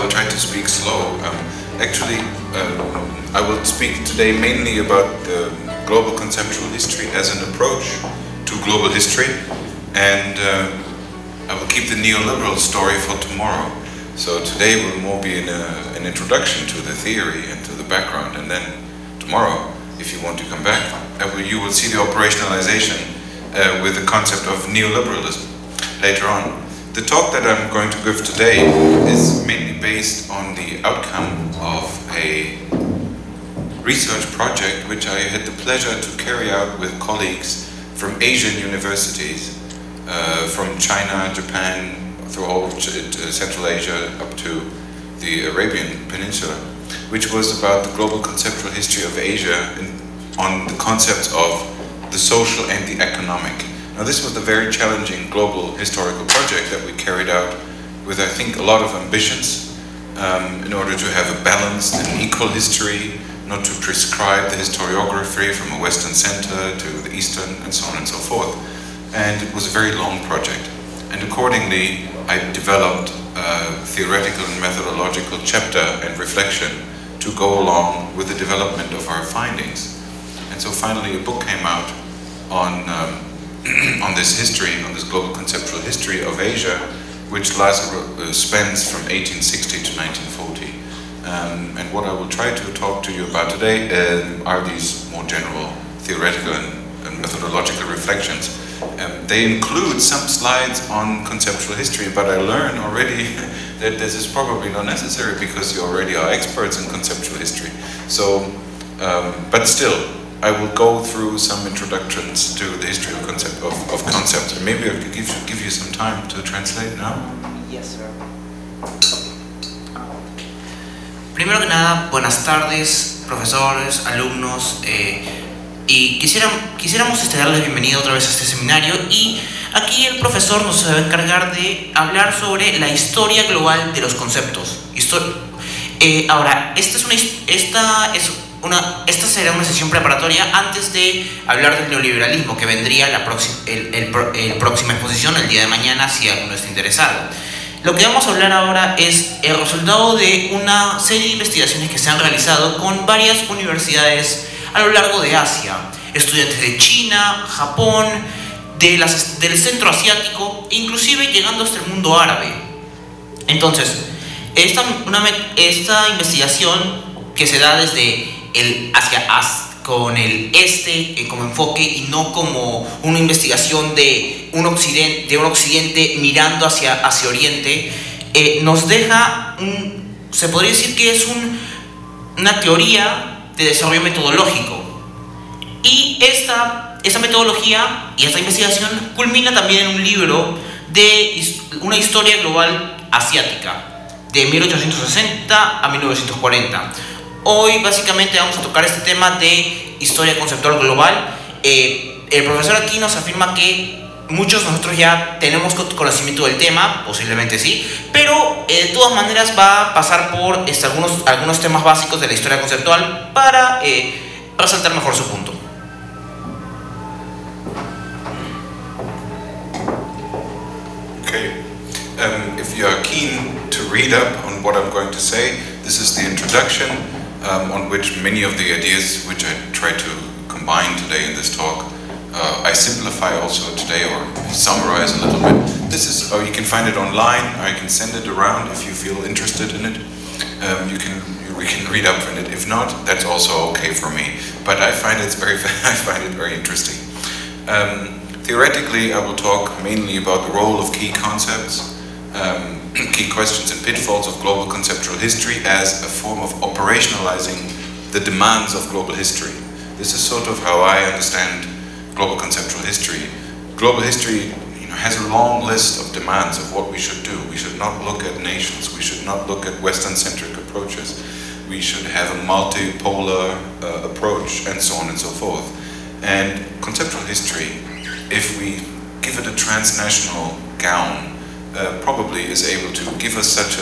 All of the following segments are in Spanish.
will try to speak slow. Actually, I will speak today mainly about global conceptual history as an approach to global history, and I will keep the neoliberal story for tomorrow. So today will more be an introduction to the theory and to the background, and then tomorrow, if you want to come back, you will see the operationalization with the concept of neoliberalism later on. The talk that I'm going to give today is mainly based on the outcome of a research project which I had the pleasure to carry out with colleagues from Asian universities, from China, Japan, through all of Central Asia up to the Arabian Peninsula, which was about the global conceptual history of Asia on the concepts of the social and the economic. Now this was a very challenging global historical project that we carried out with, I think, a lot of ambitions in order to have a balanced and equal history, not to prescribe the historiography from a Western center to the Eastern and so on and so forth. And it was a very long project. And accordingly, I developed a theoretical and methodological chapter and reflection to go along with the development of our findings. And so finally a book came out on this history, on this global conceptual history of Asia, which spans from 1860 to 1940. And what I will try to talk to you about today are these more general theoretical and methodological reflections. They include some slides on conceptual history, but I learn already that this is probably not necessary because you already are experts in conceptual history. So, but still, I will go through some introductions to the history of concepts. And maybe I could give you some time to translate now. Yes, sir. Primero que nada, buenas tardes, profesores, alumnos, y quisiéramos darles bienvenida otra vez a este seminario, y aquí el profesor nos va a encargar de hablar sobre la historia global de los conceptos. Ahora, esta será una sesión preparatoria antes de hablar del neoliberalismo, que vendría la próxima exposición el día de mañana, si alguno está interesado. Lo que vamos a hablar ahora es el resultado de una serie de investigaciones que se han realizado con varias universidades a lo largo de Asia, estudiantes de China, Japón, del centro asiático, inclusive llegando hasta el mundo árabe. Entonces, esta investigación que se da desde con el este como enfoque y no como una investigación de un occidente mirando hacia oriente, nos deja se podría decir que es una teoría de desarrollo metodológico, y esta metodología y esta investigación culmina también en un libro de una historia global asiática de 1860 a 1940. Hoy básicamente vamos a tocar este tema de historia conceptual global. El profesor aquí nos afirma que muchos de nosotros ya tenemos conocimiento del tema, posiblemente sí, pero de todas maneras va a pasar por algunos temas básicos de la historia conceptual para resaltar mejor su punto. Okay. If you are keen to read up on what I'm going to say, this is the introduction on which many of the ideas which I try to combine today in this talk, I simplify also today, or summarize a little bit. This is, you can find it online, I can send it around if you feel interested in it. We can read up on it. If not, that's also okay for me. But I find it very interesting. Theoretically, I will talk mainly about the role of key concepts, key questions and pitfalls of global conceptual history as a form of operationalizing the demands of global history. This is sort of how I understand global conceptual history. Global history has a long list of demands of what we should do. We should not look at nations. We should not look at Western-centric approaches. We should have a multipolar approach, and so on and so forth. And conceptual history, if we give it a transnational gown, probably is able to give us such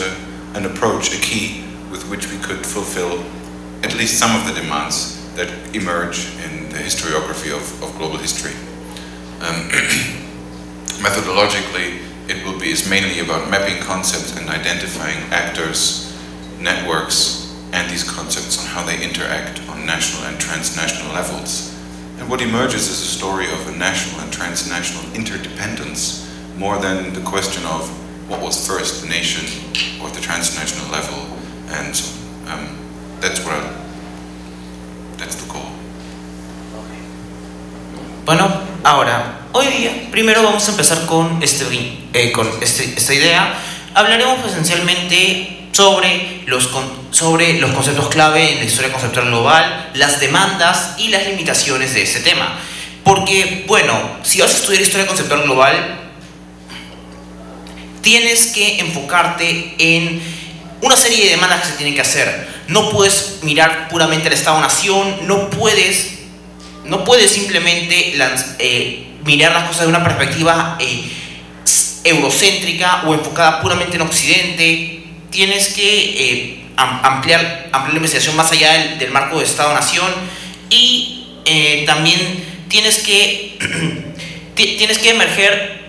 an approach, a key with which we could fulfill at least some of the demands that emerge in the historiography of global history. Methodologically, it is mainly about mapping concepts and identifying actors interact on national and transnational levels. And what emerges is a story of a national and transnational interdependence, more than the question of what was first, the nation or the transnational level. And that's the goal. Bueno, ahora, hoy día, primero vamos a empezar con esta idea. Hablaremos esencialmente sobre los conceptos clave en la historia conceptual global, las demandas y las limitaciones de este tema. Porque, bueno, si vas a estudiar historia conceptual global, tienes que enfocarte en una serie de demandas que se tienen que hacer. No puedes mirar puramente al Estado-Nación, no puedes simplemente mirar las cosas de una perspectiva eurocéntrica o enfocada puramente en Occidente. Tienes que ampliar la investigación más allá del marco de Estado-Nación y también tienes que emerger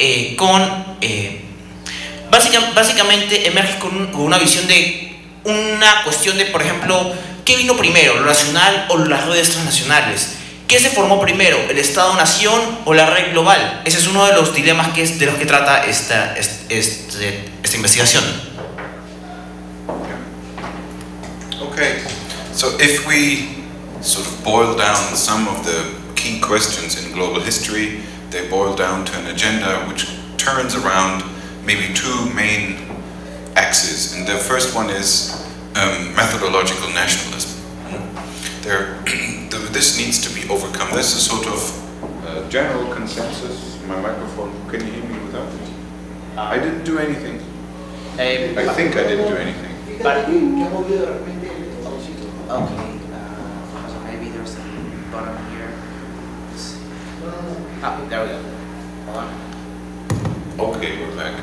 básicamente emerges con una visión de una cuestión de, por ejemplo, ¿qué vino primero, lo nacional o las redes transnacionales? ¿Qué se formó primero, el Estado-Nación o la red global? Ese es uno de los dilemas de los que trata esta investigación. Okay, so if we sort of boil down some of the key questions in global history, they boil down to an agenda which turns around maybe two main axes. And the first one is methodological nationalism. This needs to be overcome. There's a sort of general consensus. My microphone, can you hear me without it? I didn't do anything. I think I didn't do anything. But okay, so maybe there's a button here. There we go. Hold on. Okay, we're back.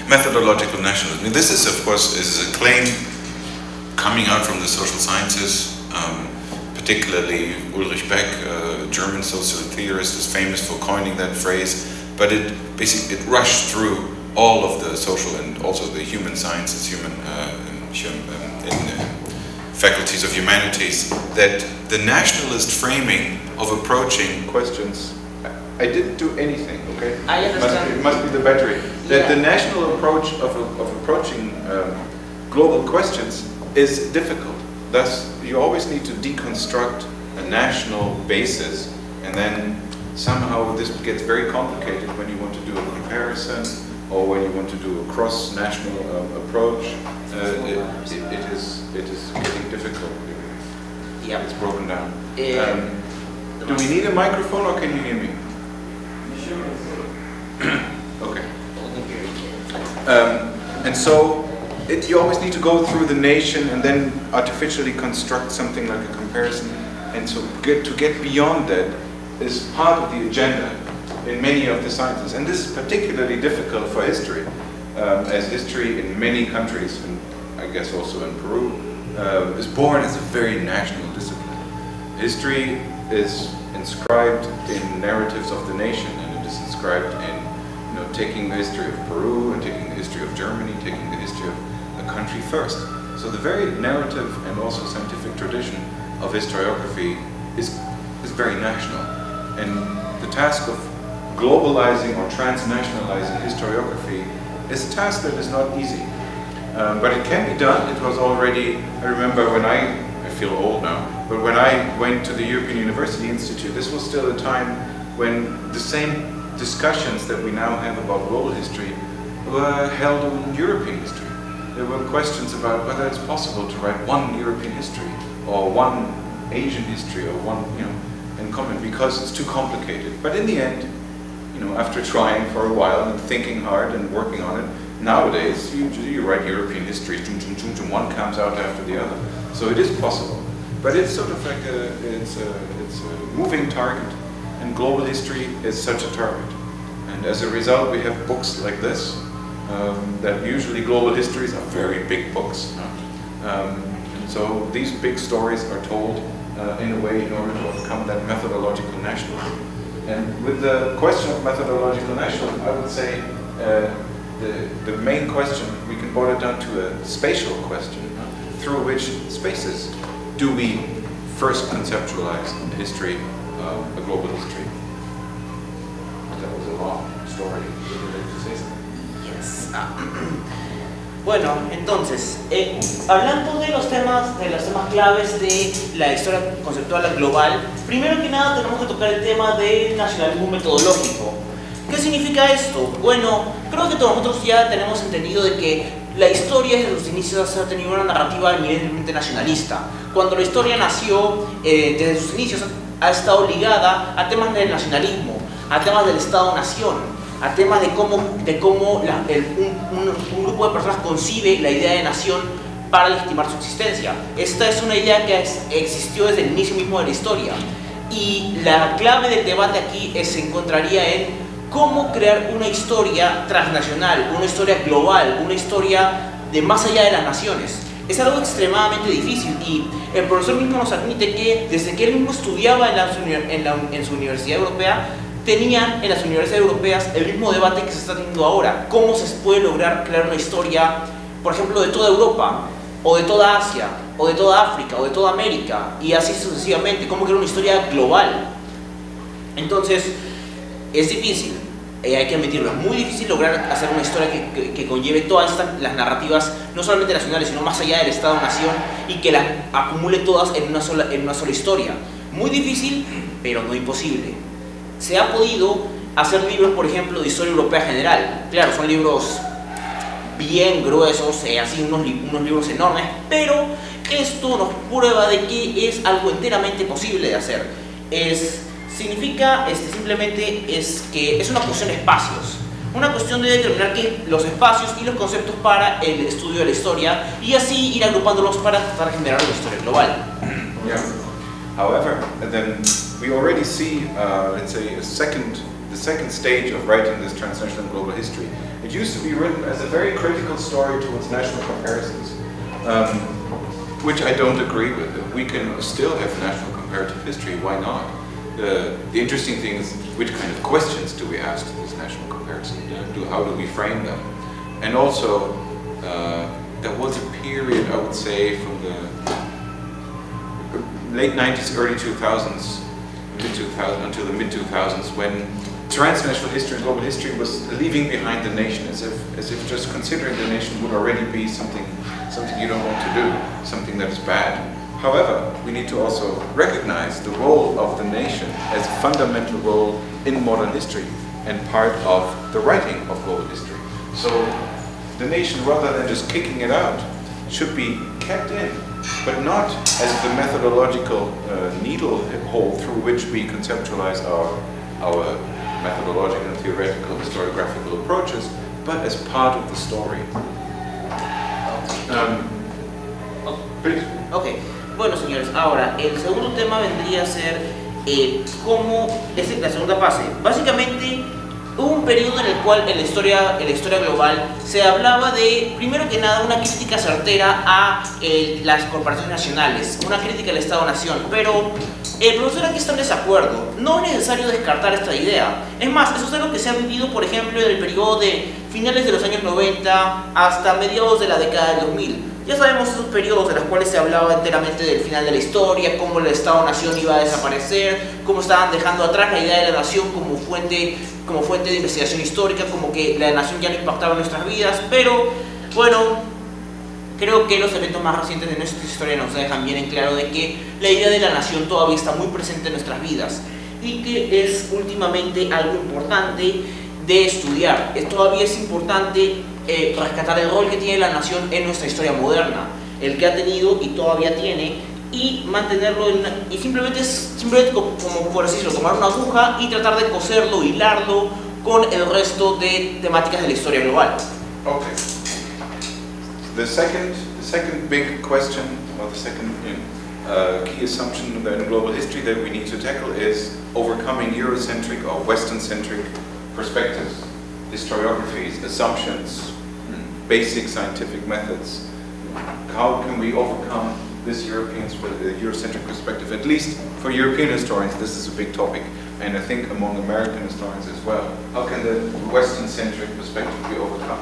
Methodological nationalism. This is, of course, is a claim coming out from the social sciences, particularly Ulrich Beck, a German social theorist, is famous for coining that phrase. But it rushed through all of the social and also the human sciences, in faculties of humanities, that the nationalist framing of approaching questions. I didn't do anything, okay? I understand. It must be the battery. That the national approach of approaching global questions is difficult. Thus, you always need to deconstruct a national basis, and then somehow this gets very complicated when you want to do a comparison or when you want to do a cross-national approach. It is getting difficult. Yeah. It's broken down. Do we need a microphone or can you hear me? Okay. And so you always need to go through the nation and then artificially construct something like a comparison. And so to get beyond that is part of the agenda in many of the sciences. And this is particularly difficult for history, as history in many countries, and I guess also in Peru, is born as a very national discipline. History is inscribed in narratives of the nation, and it is inscribed in taking the history of Peru and taking the history of Germany, taking the history of a country first. So the very narrative and also scientific tradition of historiography is very national. And the task of globalizing or transnationalizing historiography is a task that is not easy. But it can be done. It was already, I remember when I feel old now, but when I went to the European University Institute, this was still a time when the same discussions that we now have about global history were held on European history. There were questions about whether it's possible to write one European history or one Asian history or one, in common, because it's too complicated. But in the end, after trying for a while and thinking hard and working on it, nowadays you write European history, one comes out after the other. So it is possible, but it's sort of like it's a moving target. And global history is such a target. And as a result, we have books like this, that usually global histories are very big books. And so these big stories are told in a way in order to overcome that methodological nationalism. And with the question of methodological nationalism, I would say the main question, we can boil it down to a spatial question, through which spaces do we first conceptualize history, a global history. That was a long story. Would you like to say something? Yes. Bueno, entonces, hablando de los temas claves de la historia conceptual global, primero que nada tenemos que tocar el tema del nacionalismo metodológico. ¿Qué significa esto? Bueno, creo que todos nosotros ya tenemos entendido de que la historia desde sus inicios ha tenido una narrativa eminentemente nacionalista. Cuando la historia nació, desde sus inicios ha estado ligada a temas del nacionalismo, a temas del Estado-nación, a temas de cómo un grupo de personas concibe la idea de nación para legitimar su existencia. Esta es una idea que existió desde el inicio mismo de la historia. Y la clave del debate aquí se encontraría en cómo crear una historia transnacional, una historia global, una historia de más allá de las naciones. Es algo extremadamente difícil y el profesor mismo nos admite que desde que él mismo estudiaba en su universidad europea, tenían en las universidades europeas el mismo debate que se está teniendo ahora. ¿Cómo se puede lograr crear una historia, por ejemplo, de toda Europa, o de toda Asia, o de toda África, o de toda América, y así sucesivamente? ¿Cómo crear una historia global? Entonces, es difícil, hay que admitirlo, es muy difícil lograr hacer una historia que conlleve todas las narrativas, no solamente nacionales, sino más allá del Estado-nación, y que las acumule todas en una sola historia. Muy difícil, pero no imposible. Se ha podido hacer libros, por ejemplo, de historia europea general. Claro, son libros bien gruesos, así unos libros enormes, pero esto nos prueba de que es algo enteramente posible de hacer. Significa simplemente que es una cuestión de espacios, una cuestión de determinar los espacios y los conceptos para el estudio de la historia y así ir agrupándolos para tratar de generar una historia global. Yeah. However, then we already see, let's say, the second stage of writing this transnational and global history. It used to be written as a very critical story towards national comparisons, which I don't agree with. We can still have national comparative history, why not? The interesting thing is which kind of questions do we ask to this national comparison? How do we frame them? And also, there was a period, I would say, from the late 90s, early 2000s, mid-2000s, until the mid-2000s, when transnational history and global history was leaving behind the nation, as if just considering the nation would already be something you don't want to do, something that is bad. However, we need to also recognize the role of the nation as a fundamental role in modern history and part of the writing of global history. So the nation, rather than just kicking it out, should be kept in, but not as the methodological needle hole through which we conceptualize our methodological and theoretical historiographical approaches, but as part of the story. Please. Okay. Bueno, señores, ahora el segundo tema vendría a ser cómo es la segunda fase. Básicamente, hubo un periodo en el cual en la historia global se hablaba de, primero que nada, una crítica certera a las corporaciones nacionales, una crítica al Estado-nación, pero el profesor aquí está en desacuerdo. No es necesario descartar esta idea. Es más, eso es algo que se ha vivido, por ejemplo, en el periodo de finales de los años 90 hasta mediados de la década del 2000. Ya sabemos esos periodos en los cuales se hablaba enteramente del final de la historia, cómo el Estado-nación iba a desaparecer, cómo estaban dejando atrás la idea de la nación como fuente de investigación histórica, como que la nación ya no impactaba en nuestras vidas, pero bueno, creo que los eventos más recientes de nuestra historia nos dejan bien en claro de que la idea de la nación todavía está muy presente en nuestras vidas y que es últimamente algo importante de estudiar. Todavía es importante rescatar el rol que tiene la nación en nuestra historia moderna, el que ha tenido y todavía tiene, y mantenerlo y simplemente como por así decirlo, tomar una aguja y tratar de coserlo, hilarlo con el resto de temáticas de la historia global. Okay. The second big question, or the second key assumption in global history that we need to tackle is overcoming Eurocentric or Western-centric perspectives, historiographies, assumptions, basic scientific methods. How can we overcome this Eurocentric perspective? At least for European historians, this is a big topic. and I think among American historians as well, how can the Western-centric perspective be overcome?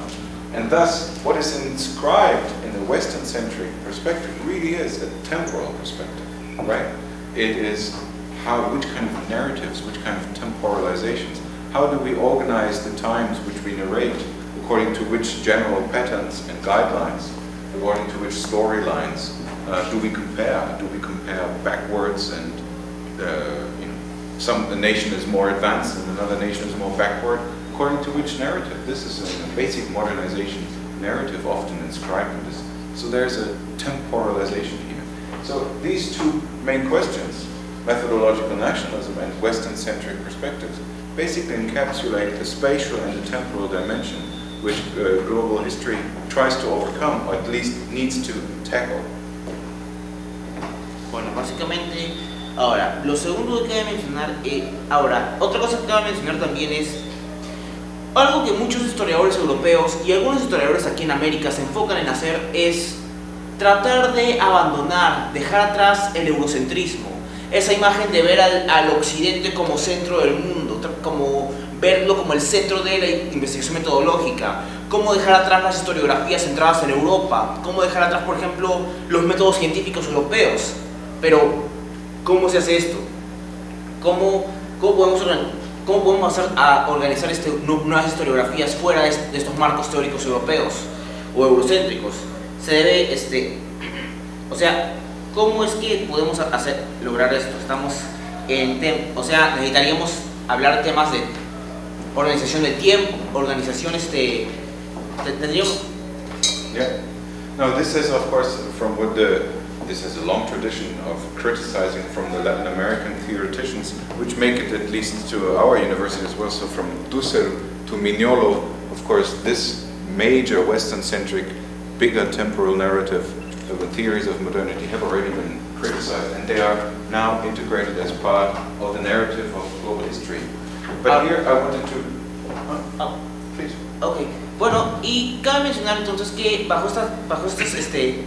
And thus, what is inscribed in the Western-centric perspective really is a temporal perspective, right? It is which kind of narratives, which kind of temporalizations, how do we organize the times which we narrate, according to which general patterns and guidelines, according to which storylines do we compare? Do we compare backwards and a nation is more advanced and another nation is more backward? According to which narrative? This is a basic modernization narrative often inscribed in this. So there's a temporalization here. So these two main questions, methodological nationalism and Western-centric perspectives, basically encapsulate the spatial and the temporal dimension which global history tries to overcome, or at least needs to tackle. Bueno, básicamente, ahora, lo segundo que cabe mencionar, otra cosa que cabe mencionar también es algo que muchos historiadores europeos y algunos historiadores aquí en América se enfocan en hacer, es tratar de abandonar, dejar atrás el eurocentrismo, esa imagen de ver al occidente como centro del mundo, como verlo como el centro de la investigación metodológica, cómo dejar atrás las historiografías centradas en Europa, cómo dejar atrás, por ejemplo, los métodos científicos europeos. Pero, ¿cómo se hace esto? ¿Cómo podemos organizar nuevas historiografías fuera de estos marcos teóricos europeos o eurocéntricos? Se debe, o sea, ¿cómo es que podemos lograr esto? Estamos necesitaríamos hablar de temas de organización de tiempo, tendríamos... Yeah. No, this is of course from what this has a long tradition of criticizing from the Latin American theoreticians, which make it at least to our university as well. So from Dussel to Mignolo, of course, this major Western-centric, bigger temporal narrative with theories of modernity have already been criticized, and they are now integrated as part of the narrative of global history. But here I wanted to... please. Okay. Bueno, y cabe mencionar entonces que bajo estas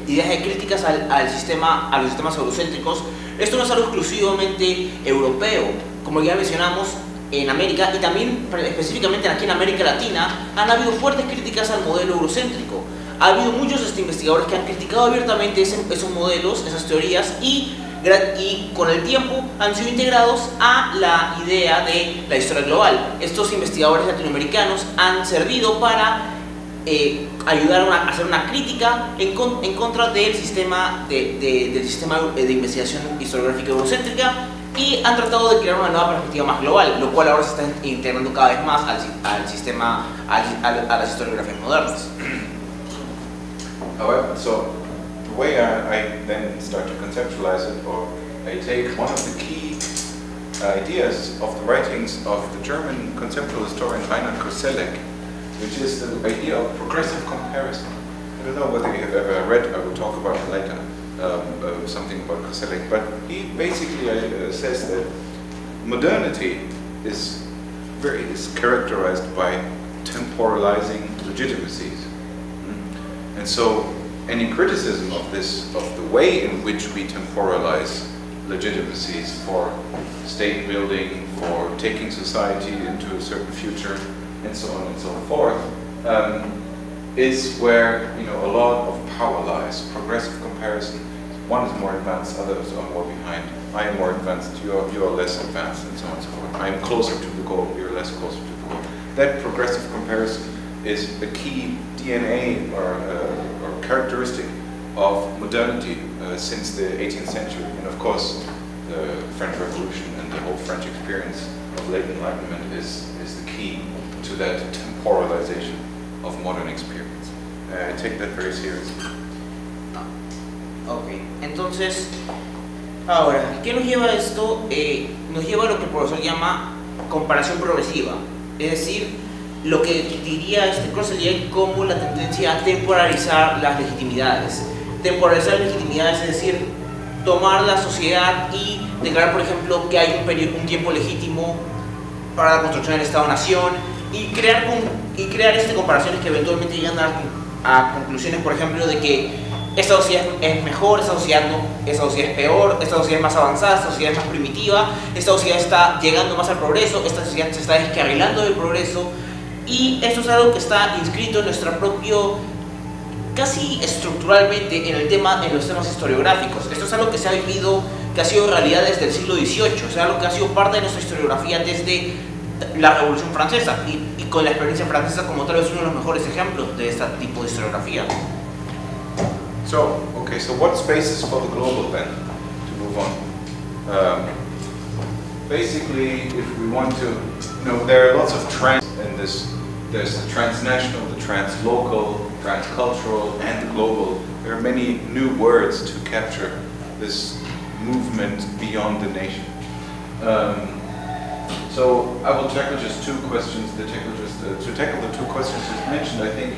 ideas de críticas a los sistemas eurocéntricos, esto no es algo exclusivamente europeo. Como ya mencionamos, en América y también específicamente aquí en América Latina han habido fuertes críticas al modelo eurocéntrico. Ha habido muchos investigadores que han criticado abiertamente esos modelos, esas teorías, y con el tiempo han sido integrados a la idea de la historia global. Estos investigadores latinoamericanos han servido para ayudar a hacer una crítica en contra del sistema de investigación historiográfica eurocéntrica, y han tratado de crear una nueva perspectiva más global, lo cual ahora se está integrando cada vez más al sistema, a las historiografías modernas. However, so the way I then start to conceptualize it, or I take one of the key ideas of the writings of the German conceptual historian Reinhard Koselleck, which is the idea of progressive comparison. I don't know whether you have ever read, I will talk about it later, something about Koselleck, but he basically says that modernity is characterized by temporalizing legitimacies. And so any criticism of the way in which we temporalize legitimacies for state building, for taking society into a certain future, and so on and so forth, is where a lot of power lies. Progressive comparison. One is more advanced, others are more behind. I am more advanced, you are less advanced, and so on and so forth. I am closer to the goal, you're less closer to the goal. That progressive comparison is the key DNA or characteristic of modernity since the 18th century. And of course, the French Revolution and the whole French experience of late Enlightenment is the key to that temporalization of modern experience. I take that very seriously. Ok, entonces, ahora, ¿qué nos lleva a esto? Nos lleva a lo que el profesor llama comparación progresiva, es decir, lo que diría Koselleck como la tendencia a temporalizar las legitimidades. Temporalizar las legitimidades es decir, tomar la sociedad y declarar, por ejemplo, que hay un tiempo legítimo para la construcción del Estado-Nación, y crear comparaciones que eventualmente llegan a conclusiones, por ejemplo, de que esta sociedad es mejor, esta sociedad es peor, esta sociedad es más avanzada, esta sociedad es más primitiva, esta sociedad está llegando más al progreso, esta sociedad se está descarrilando del progreso, y esto es algo que está inscrito en nuestro propio, casi estructuralmente, en los temas historiográficos. Esto es algo que se ha vivido, que ha sido realidad desde el siglo XVIII, o sea, algo que ha sido parte de nuestra historiografía desde la Revolución Francesa, y con la experiencia francesa como tal vez uno de los mejores ejemplos de este tipo de historiografía. So, okay, so what spaces for the global then, to move on? Basically, if we want to, there are lots of trends in this. There's the transnational, the translocal, transcultural, and the global. There are many new words to capture this movement beyond the nation. So I will tackle just two questions. To tackle the two questions just mentioned, I think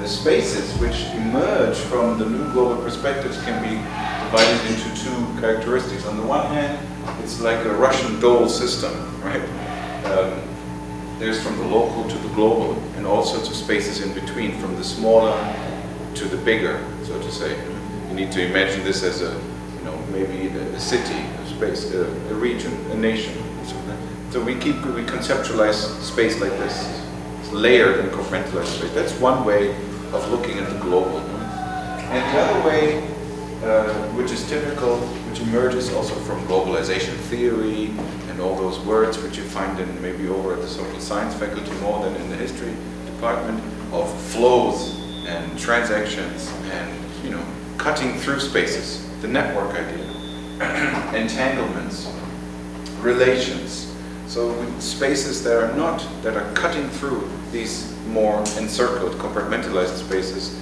the spaces which emerge from the new global perspectives can be divided into two characteristics. On the one hand, it's like a Russian dole system, right? There's from the local to the global, and all sorts of spaces in between, from the smaller to the bigger, so to say. You need to imagine this as a, maybe a city, a space, a region, a nation. So we conceptualize space like this. It's layered and compartmentalized space. That's one way of looking at the global. And the other way, which is typical, which emerges also from globalization theory and all those words which you find in maybe over at the social science faculty more than in the history department, of flows and transactions and cutting through spaces, the network idea, entanglements, relations. So spaces that are cutting through these more encircled, compartmentalized spaces,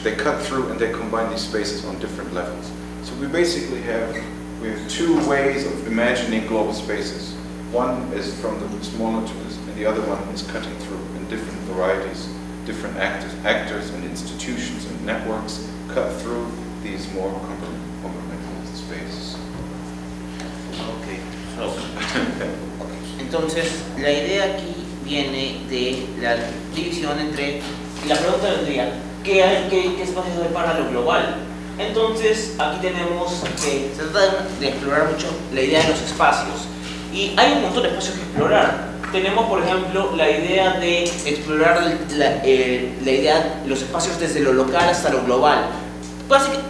they cut through and they combine these spaces on different levels. So we basically have two ways of imagining global spaces. One is from the smaller to this, and the other one is cutting through in different varieties, different actors and institutions and networks cut through these more compartmentalized spaces. Okay. Entonces, la idea aquí viene de la división entre, la pregunta vendría, ¿qué espacios hay para lo global? Entonces, aquí tenemos que se trata de explorar mucho la idea de los espacios. Y hay un montón de espacios que explorar. Tenemos, por ejemplo, la idea de explorar la idea de los espacios desde lo local hasta lo global.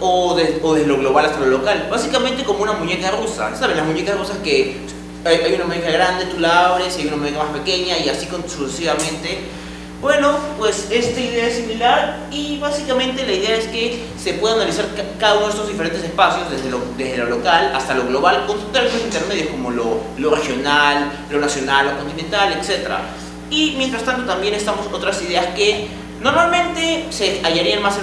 O desde lo global hasta lo local. Básicamente como una muñeca rusa. ¿Sabes? Las muñecas rusas que hay una muñeca grande, tú la abres, y hay una muñeca más pequeña y así sucesivamente. Bueno, pues esta idea es similar y básicamente la idea es que se puede analizar cada uno de estos diferentes espacios desde lo local hasta lo global con términos intermedios como lo regional, lo nacional, lo continental, etc. Y mientras tanto también estamos otras ideas que normalmente se hallarían más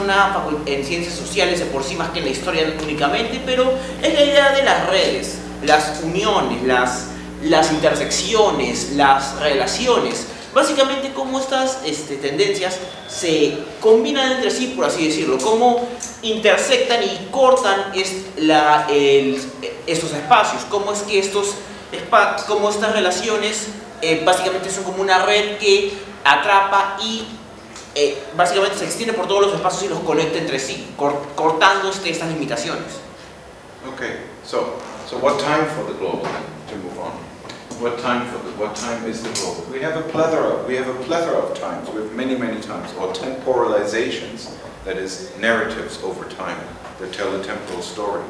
en ciencias sociales de por sí más que en la historia únicamente, pero es la idea de las redes, las uniones, las intersecciones, las relaciones. Básicamente cómo estas tendencias se combinan entre sí, por así decirlo, cómo intersectan y cortan estos espacios, cómo es que cómo estas relaciones básicamente son como una red que atrapa y básicamente se extiende por todos los espacios y los conecta entre sí, cortando estas limitaciones. Okay, so what time for the global then, to move on? What time is the global? We have a plethora of times. We have many times, or temporalizations, that is, narratives over time that tell a temporal story.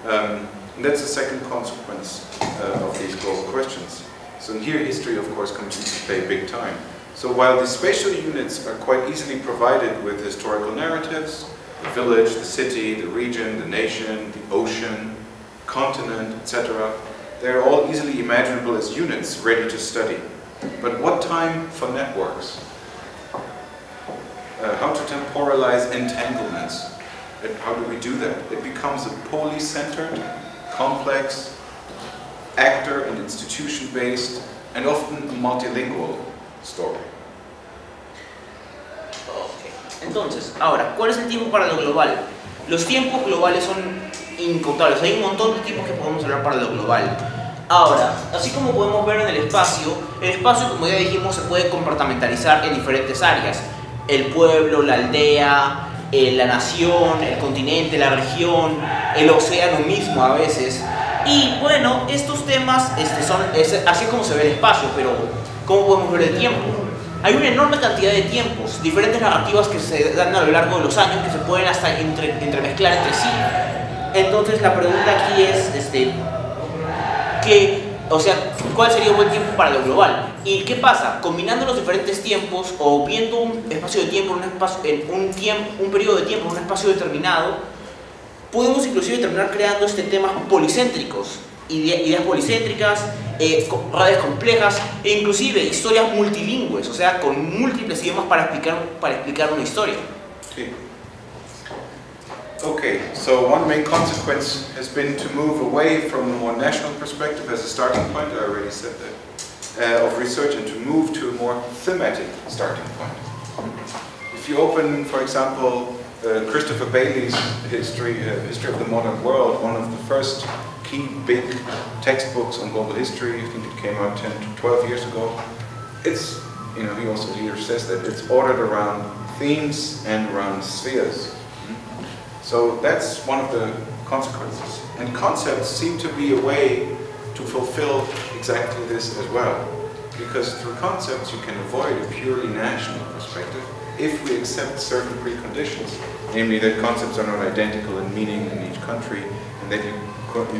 And that's the second consequence of these global questions. So here history, of course, comes into play big time. So while the spatial units are quite easily provided with historical narratives, the village, the city, the region, the nation, the ocean, continent, etc., they're all easily imaginable as units ready to study. But what time for networks? How to temporalize entanglements? And how do we do that? It becomes a poly-centered, complex, actor and institution-based, and often a multilingual story. Okay. Entonces, ahora, ¿cuál es el tiempo para lo global? Los tiempos globales son incontables, hay un montón de tiempos que podemos hablar para lo global. Ahora, así como podemos ver en el espacio como ya dijimos se puede compartimentalizar en diferentes áreas. El pueblo, la aldea, la nación, el continente, la región, el océano mismo a veces. Y bueno, estos temas así es como se ve el espacio, pero ¿cómo podemos ver el tiempo? Hay una enorme cantidad de tiempos, diferentes narrativas que se dan a lo largo de los años que se pueden hasta entremezclar entre sí. Entonces la pregunta aquí es, ¿cuál sería un buen tiempo para lo global? ¿Y qué pasa? Combinando los diferentes tiempos o viendo un espacio de tiempo, un periodo de tiempo en un espacio determinado, podemos inclusive terminar creando temas policéntricos, ideas policéntricas, redes complejas e inclusive historias multilingües, o sea, con múltiples idiomas para explicar una historia. Sí. Okay, so one main consequence has been to move away from a more national perspective as a starting point, I already said that, of research, and to move to a more thematic starting point. If you open, for example, Christopher Bailey's History of the Modern World, one of the first key big textbooks on global history, I think it came out 10 to 12 years ago, it's, he also here says that it's ordered around themes and around spheres. So that's one of the consequences. And concepts seem to be a way to fulfill exactly this as well. Because through concepts you can avoid a purely national perspective if we accept certain preconditions, namely that concepts are not identical in meaning in each country, and that that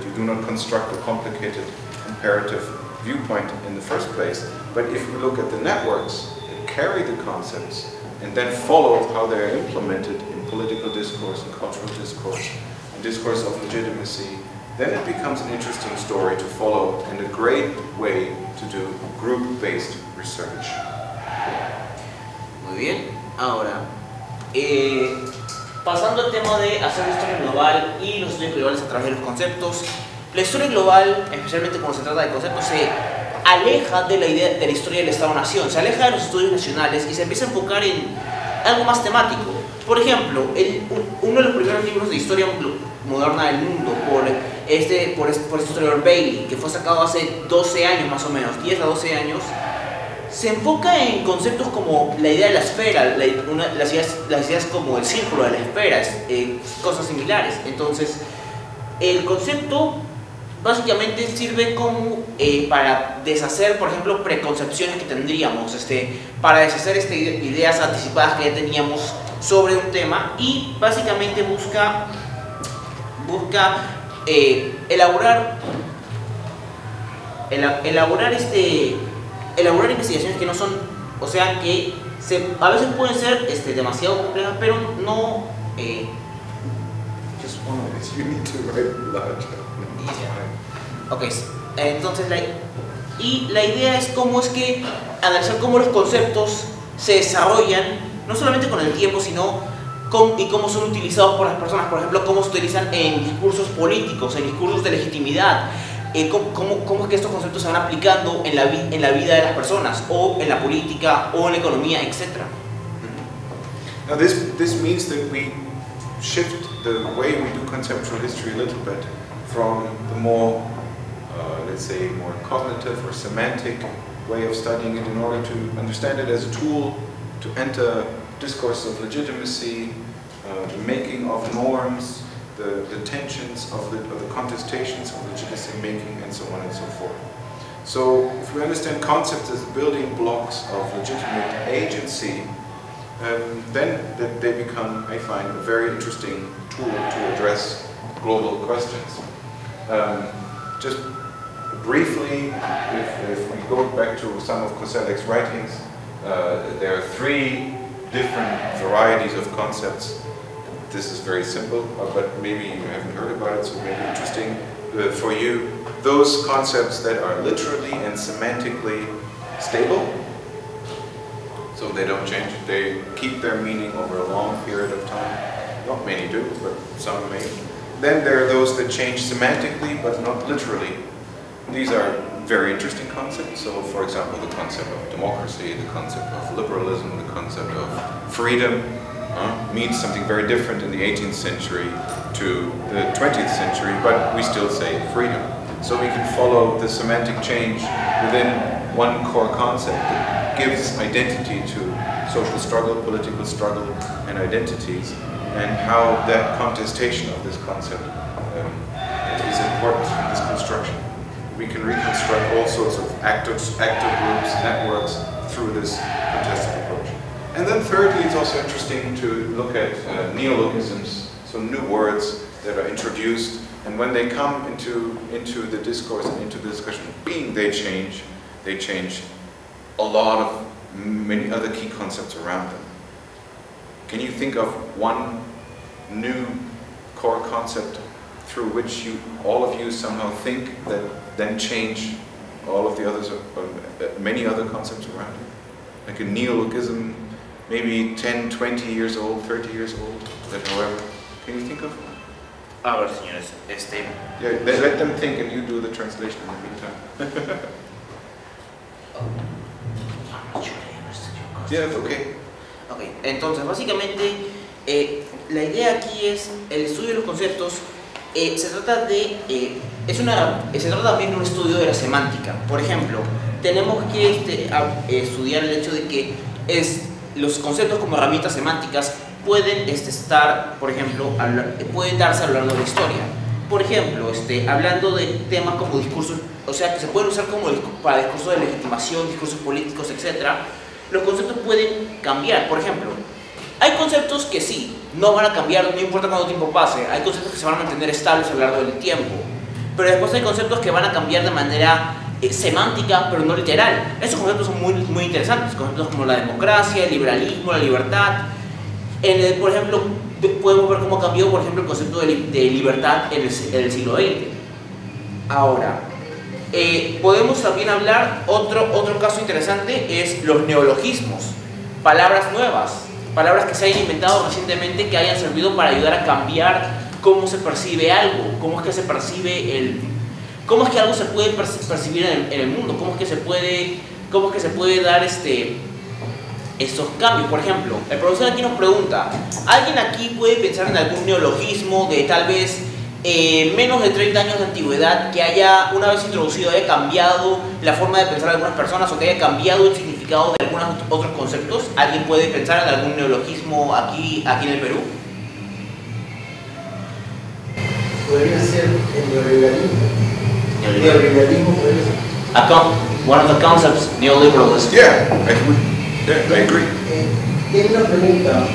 you do not construct a complicated comparative viewpoint in the first place. But if we look at the networks that carry the concepts, and then follow how they are implemented in political discourse and cultural discourse, and discourse of legitimacy, then it becomes an interesting story to follow and a great way to do group-based research. Muy bien, ahora, pasando al tema de hacer la historia global y los estudios globales a través de los conceptos, la historia global, especialmente cuando se trata de conceptos, se aleja de la idea de la historia del Estado-Nación, se aleja de los estudios nacionales y se empieza a enfocar en algo más temático. Por ejemplo, uno de los primeros libros de historia moderna del mundo por este historiador Bailey, que fue sacado hace 12 años más o menos, 10 a 12 años, se enfoca en conceptos como la idea de la esfera, las ideas como el círculo de la esfera, cosas similares. Entonces, el concepto básicamente sirve como para deshacer, por ejemplo, preconcepciones que tendríamos, para deshacer ideas anticipadas que ya teníamos sobre un tema, y básicamente busca elaborar investigaciones que no son, o sea, que a veces pueden ser demasiado complejas, pero no You need to write large. Ok, entonces la idea es cómo es que analizar cómo los conceptos se desarrollan, no solamente con el tiempo, sino cómo son utilizados por las personas. Por ejemplo, cómo se utilizan en discursos políticos, en discursos de legitimidad, cómo es que estos conceptos se van aplicando en la vida de las personas, o en la política, o en la economía, etc. Now this means that we shift the way we do conceptual history a little bit from the more, let's say, more cognitive or semantic way of studying it, in order to understand it as a tool to enter discourse of legitimacy, the making of norms, the tensions of the contestations of legitimacy making, and so on and so forth. So if we understand concepts as building blocks of legitimate agency, then they become, I find, a very interesting tool to address global questions. Just briefly, if we go back to some of Koselleck's writings, there are 3 different varieties of concepts. This is very simple, but maybe you haven't heard about it, so maybe interesting for you. Those concepts that are literally and semantically stable, so they don't change, they keep their meaning over a long period of time. Not many do, but some may. Then there are those that change semantically, but not literally. These are very interesting concepts. So, for example, the concept of democracy, the concept of liberalism, the concept of freedom means something very different in the 18th century to the 20th century, but we still say freedom. So we can follow the semantic change within one core concept that gives identity to social struggle, political struggle, and identities, and how that contestation of this concept is important in this construction. We can reconstruct all sorts of actor groups, networks through this contested approach. And then thirdly, it's also interesting to look at neologisms, so new words that are introduced, and when they come into the discourse and into the discussion of being, they change a lot of many other key concepts around them. Can you think of one new core concept through which all of you somehow think that then change all of the others, many other concepts around it? Like a neologism, maybe 10, 20 years old, 30 years old, that however. Can you think of? A ver, señores, Yeah, let them think and you do the translation in the meantime. Yeah, okay. Ok, entonces básicamente la idea aquí es el estudio de los conceptos. Se trata también de un estudio de la semántica. Por ejemplo, tenemos que estudiar el hecho de que los conceptos como herramientas semánticas pueden estar, por ejemplo, pueden darse a lo largo de la historia. Por ejemplo, hablando de temas como discursos, o sea, que se pueden usar como para discursos de legitimación, discursos políticos, etc. Los conceptos pueden cambiar. Por ejemplo, hay conceptos que sí, no van a cambiar, no importa cuánto tiempo pase. Hay conceptos que se van a mantener estables a lo largo del tiempo. Pero después hay conceptos que van a cambiar de manera semántica, pero no literal. Esos conceptos son muy, muy interesantes. Conceptos como la democracia, el liberalismo, la libertad. Por ejemplo, podemos ver cómo cambió, por ejemplo, el concepto de libertad en el siglo XX. Ahora, podemos también hablar, otro caso interesante es los neologismos. Palabras nuevas, palabras que se hayan inventado recientemente que hayan servido para ayudar a cambiar cómo se percibe algo, cómo es que se percibe cómo es que algo se puede percibir en el mundo, cómo es que se puede dar estos cambios. Por ejemplo, el profesor aquí nos pregunta, ¿alguien aquí puede pensar en algún neologismo de tal vez menos de 30 años de antigüedad que haya, una vez introducido, haya cambiado la forma de pensar de algunas personas o que haya cambiado el significado de algunos otros conceptos? ¿Alguien puede pensar en algún neologismo aquí en el Perú? Podría ser el neoliberalismo. Neoliberalismo podría ser. One of the concepts, neoliberalism. Yeah, I agree. Tengo una pregunta,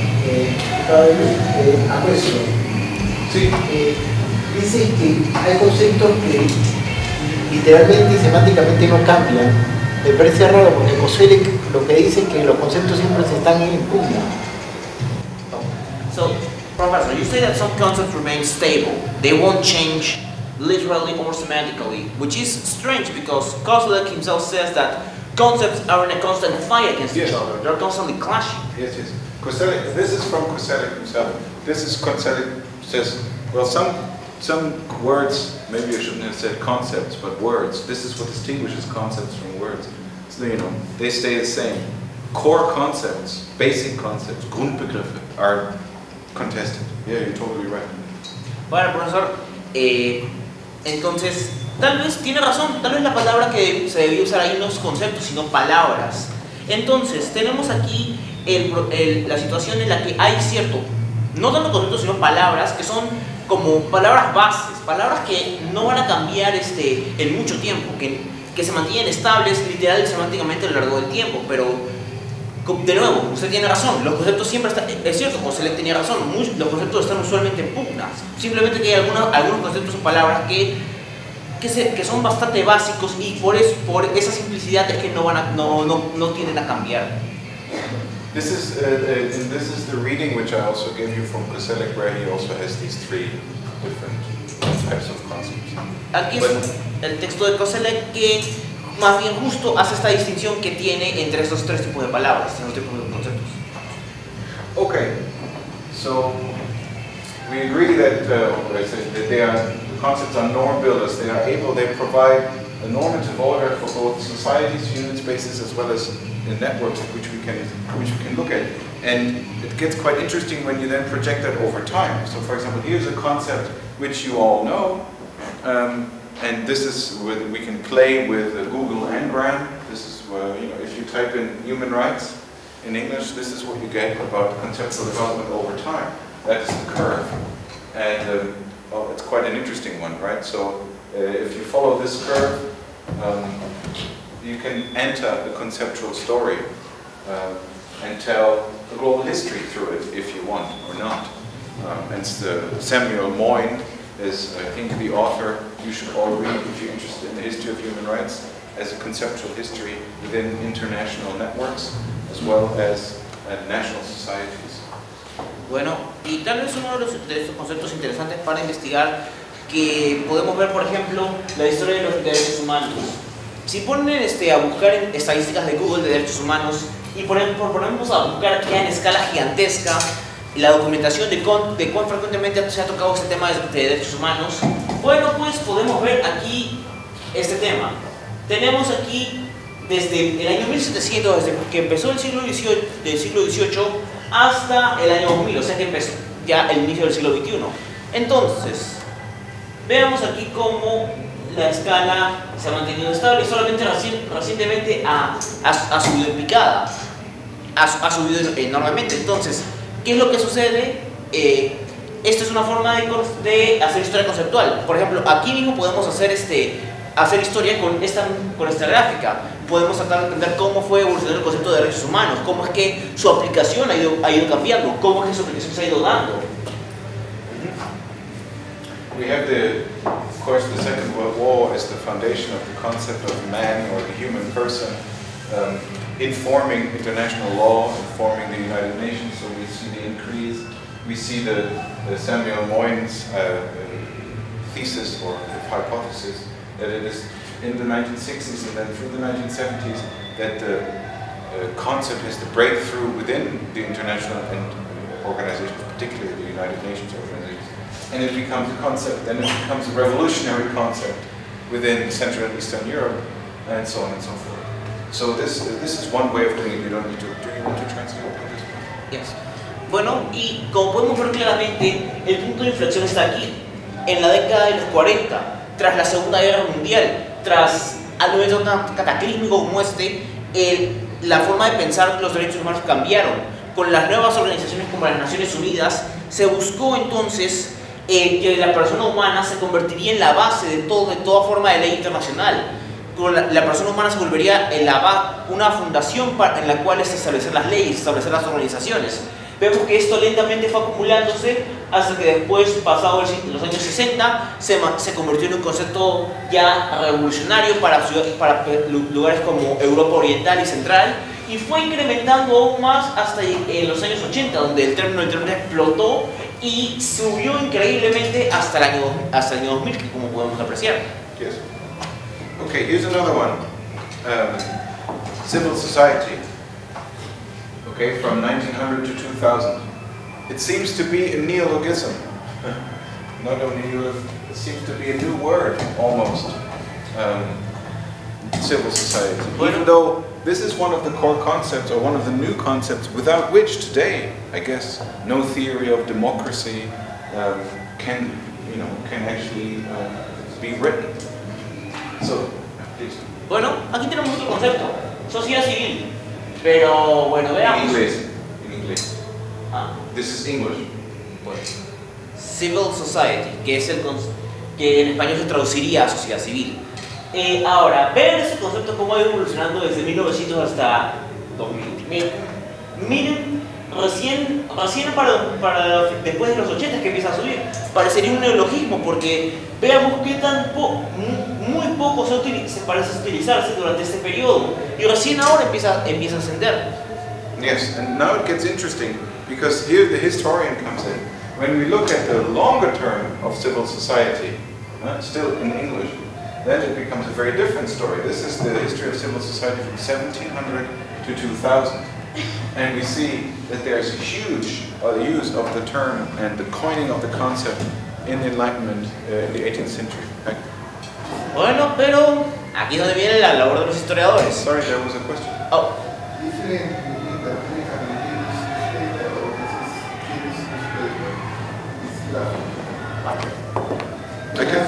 a Coeso. Sí. Dice que hay conceptos que literalmente y semánticamente no cambian. Me parece raro porque Koselleck lo que dice es que los conceptos siempre se están en pugna. So, Professor, you say that some concepts remain stable. They won't change literally or semantically, which is strange because Koselleck himself says that concepts are in a constant fight against each other. They're constantly clashing. Yes. Koselleck, this is from Koselleck himself. This is Koselleck says, well, some words, maybe I shouldn't have said concepts, but words. This is what distinguishes concepts from words. So, they stay the same. Core concepts, basic concepts, Grundbegriffe, are contested. Yeah, you're totally right. Bueno, profesor, entonces, tal vez tiene razón, tal vez la palabra que se debía usar ahí no es conceptos, sino palabras. Entonces, tenemos aquí la situación en la que hay no tanto conceptos, sino palabras que son como palabras bases, palabras que no van a cambiar en mucho tiempo, que se mantienen estables literal y semánticamente a lo largo del tiempo. Pero, de nuevo, usted tiene razón, los conceptos siempre están, es cierto, Koselleck tenía razón, los conceptos están usualmente en pugna, simplemente que hay algunos conceptos o palabras que son bastante básicos y por esa simplicidad es que no tienden a cambiar. This is the reading which I also gave you from Koselleck, where he also has these three different types of concepts. Aquí es el texto de Koselleck que más bien justo hace esta distinción que tiene entre estos tres tipos de palabras, estos tipos de conceptos. Okay, so we agree that the concepts are norm builders. They provide a normative order for both societies, unit spaces, as well as in networks which we can look at. And it gets quite interesting when you then project that over time. So, for example, here's a concept which you all know, and this is where we can play with Google Ngram. This is where, if you type in human rights, in English, this is what you get about conceptual development over time. That is the curve. And well, it's quite an interesting one, right? So if you follow this curve, you can enter the conceptual story and tell the global history through it if you want or not. And Samuel Moyn is, I think, the author you should all read if you're interested in the history of human rights as a conceptual history within international networks as well as national societies. Bueno, y tal vez uno de estos conceptos interesantes para investigar que podemos ver, por ejemplo, la historia de los derechos humanos. Si ponen a buscar en estadísticas de Google de derechos humanos y ponemos a buscar ya en escala gigantesca la documentación de cuán frecuentemente se ha tocado este tema de derechos humanos, bueno, pues podemos ver aquí este tema. Tenemos aquí desde el año 1700, desde que empezó el siglo XVIII hasta el año 2000, o sea que empezó ya el inicio del siglo XXI. Entonces, veamos aquí cómo la escala se ha mantenido estable y solamente recientemente ha subido en picada, ha subido enormemente. Entonces, ¿qué es lo que sucede? Esto es una forma de hacer historia conceptual. Por ejemplo, aquí mismo podemos hacer historia con esta gráfica. Podemos tratar de entender cómo fue evolucionando el concepto de derechos humanos, cómo es que su aplicación ha ido cambiando, cómo es que su aplicación se ha ido dando. We have of course, the Second World War as the foundation of the concept of man or the human person, informing international law, informing the United Nations. So we see the increase. We see the Samuel Moyn's thesis or hypothesis that it is in the 1960s and then through the 1970s that the concept is the breakthrough within the international organizations, particularly the United Nations organizations. And it becomes a concept, then it becomes a revolutionary concept within Central and Eastern Europe, and so on and so forth. So this is one way of doing it. You don't need to. Do you want to translate this? Yes. Bueno, y como podemos ver claramente, el punto de inflexión está aquí, en la década de los 40, tras la Segunda Guerra Mundial, tras algo tan cataclísmico como la forma de pensar los derechos humanos cambiaron. Con las nuevas organizaciones como las Naciones Unidas, se buscó entonces que la persona humana se convertiría en la base de toda forma de ley internacional. La persona humana se volvería una fundación en la cual se establecer las leyes, establecer las organizaciones. Vemos que esto lentamente fue acumulándose hasta que después, pasado los años 60, se convirtió en un concepto ya revolucionario para lugares como Europa Oriental y Central, y fue incrementando aún más hasta los años 80, donde el término explotó y subió increíblemente hasta el año 2000, que como podemos apreciar. Yes. Okay, here's another one. Civil society. Okay, from 1900 to 2000. It seems to be a neologism. Not only neologism, it seems to be a new word, almost. Civil society. Even though this is one of the core concepts, or one of the new concepts, without which today, I guess, no theory of democracy can actually be written. So, please. Bueno, aquí tenemos otro concepto, sociedad civil. Pero bueno, veamos. In English. This is English. Pues, civil society, que en español se traduciría a sociedad civil. Ahora, ver ese concepto cómo ha ido evolucionando desde 1900 hasta 2000. Miren, recién después de los 80 que empieza a subir, parecería un neologismo porque veamos qué muy poco se parece utilizarse durante este periodo y recién ahora empieza a ascender. Yes, and now it gets interesting because here the historian comes in. When we look at the longer term of civil society, still in English, then it becomes a very different story. This is the history of civil society from 1700 to 2000. And we see that there's a huge use of the term and the coining of the concept in the Enlightenment in the 18th century. Bueno, pero aquí es donde viene la labor de los historiadores. Sorry, there was a question. Oh. Okay.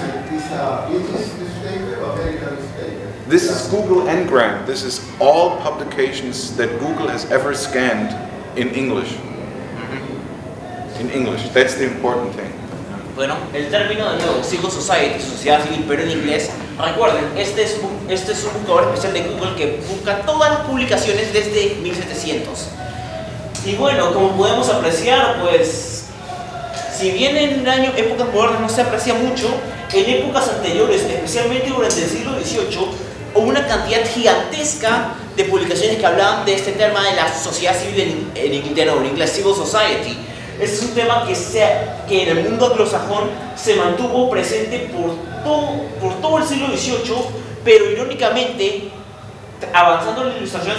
British newspaper or American newspaper? This is Google Ngram. This is all publications that Google has ever scanned in English. In English, that's the important thing. Bueno, el término de nuevo, Civil Society, sociedad civil, pero en inglés, recuerden, este es un buscador especial de Google que busca todas las publicaciones desde 1700. Y bueno, como podemos apreciar, pues, si bien en épocas modernas no se aprecia mucho, en épocas anteriores, especialmente durante el siglo XVIII, hubo una cantidad gigantesca de publicaciones que hablaban de este tema de la sociedad civil en inglés, Civil Society. Este es un tema que en el mundo anglosajón se mantuvo presente por todo el siglo XVIII, pero irónicamente, avanzando la ilustración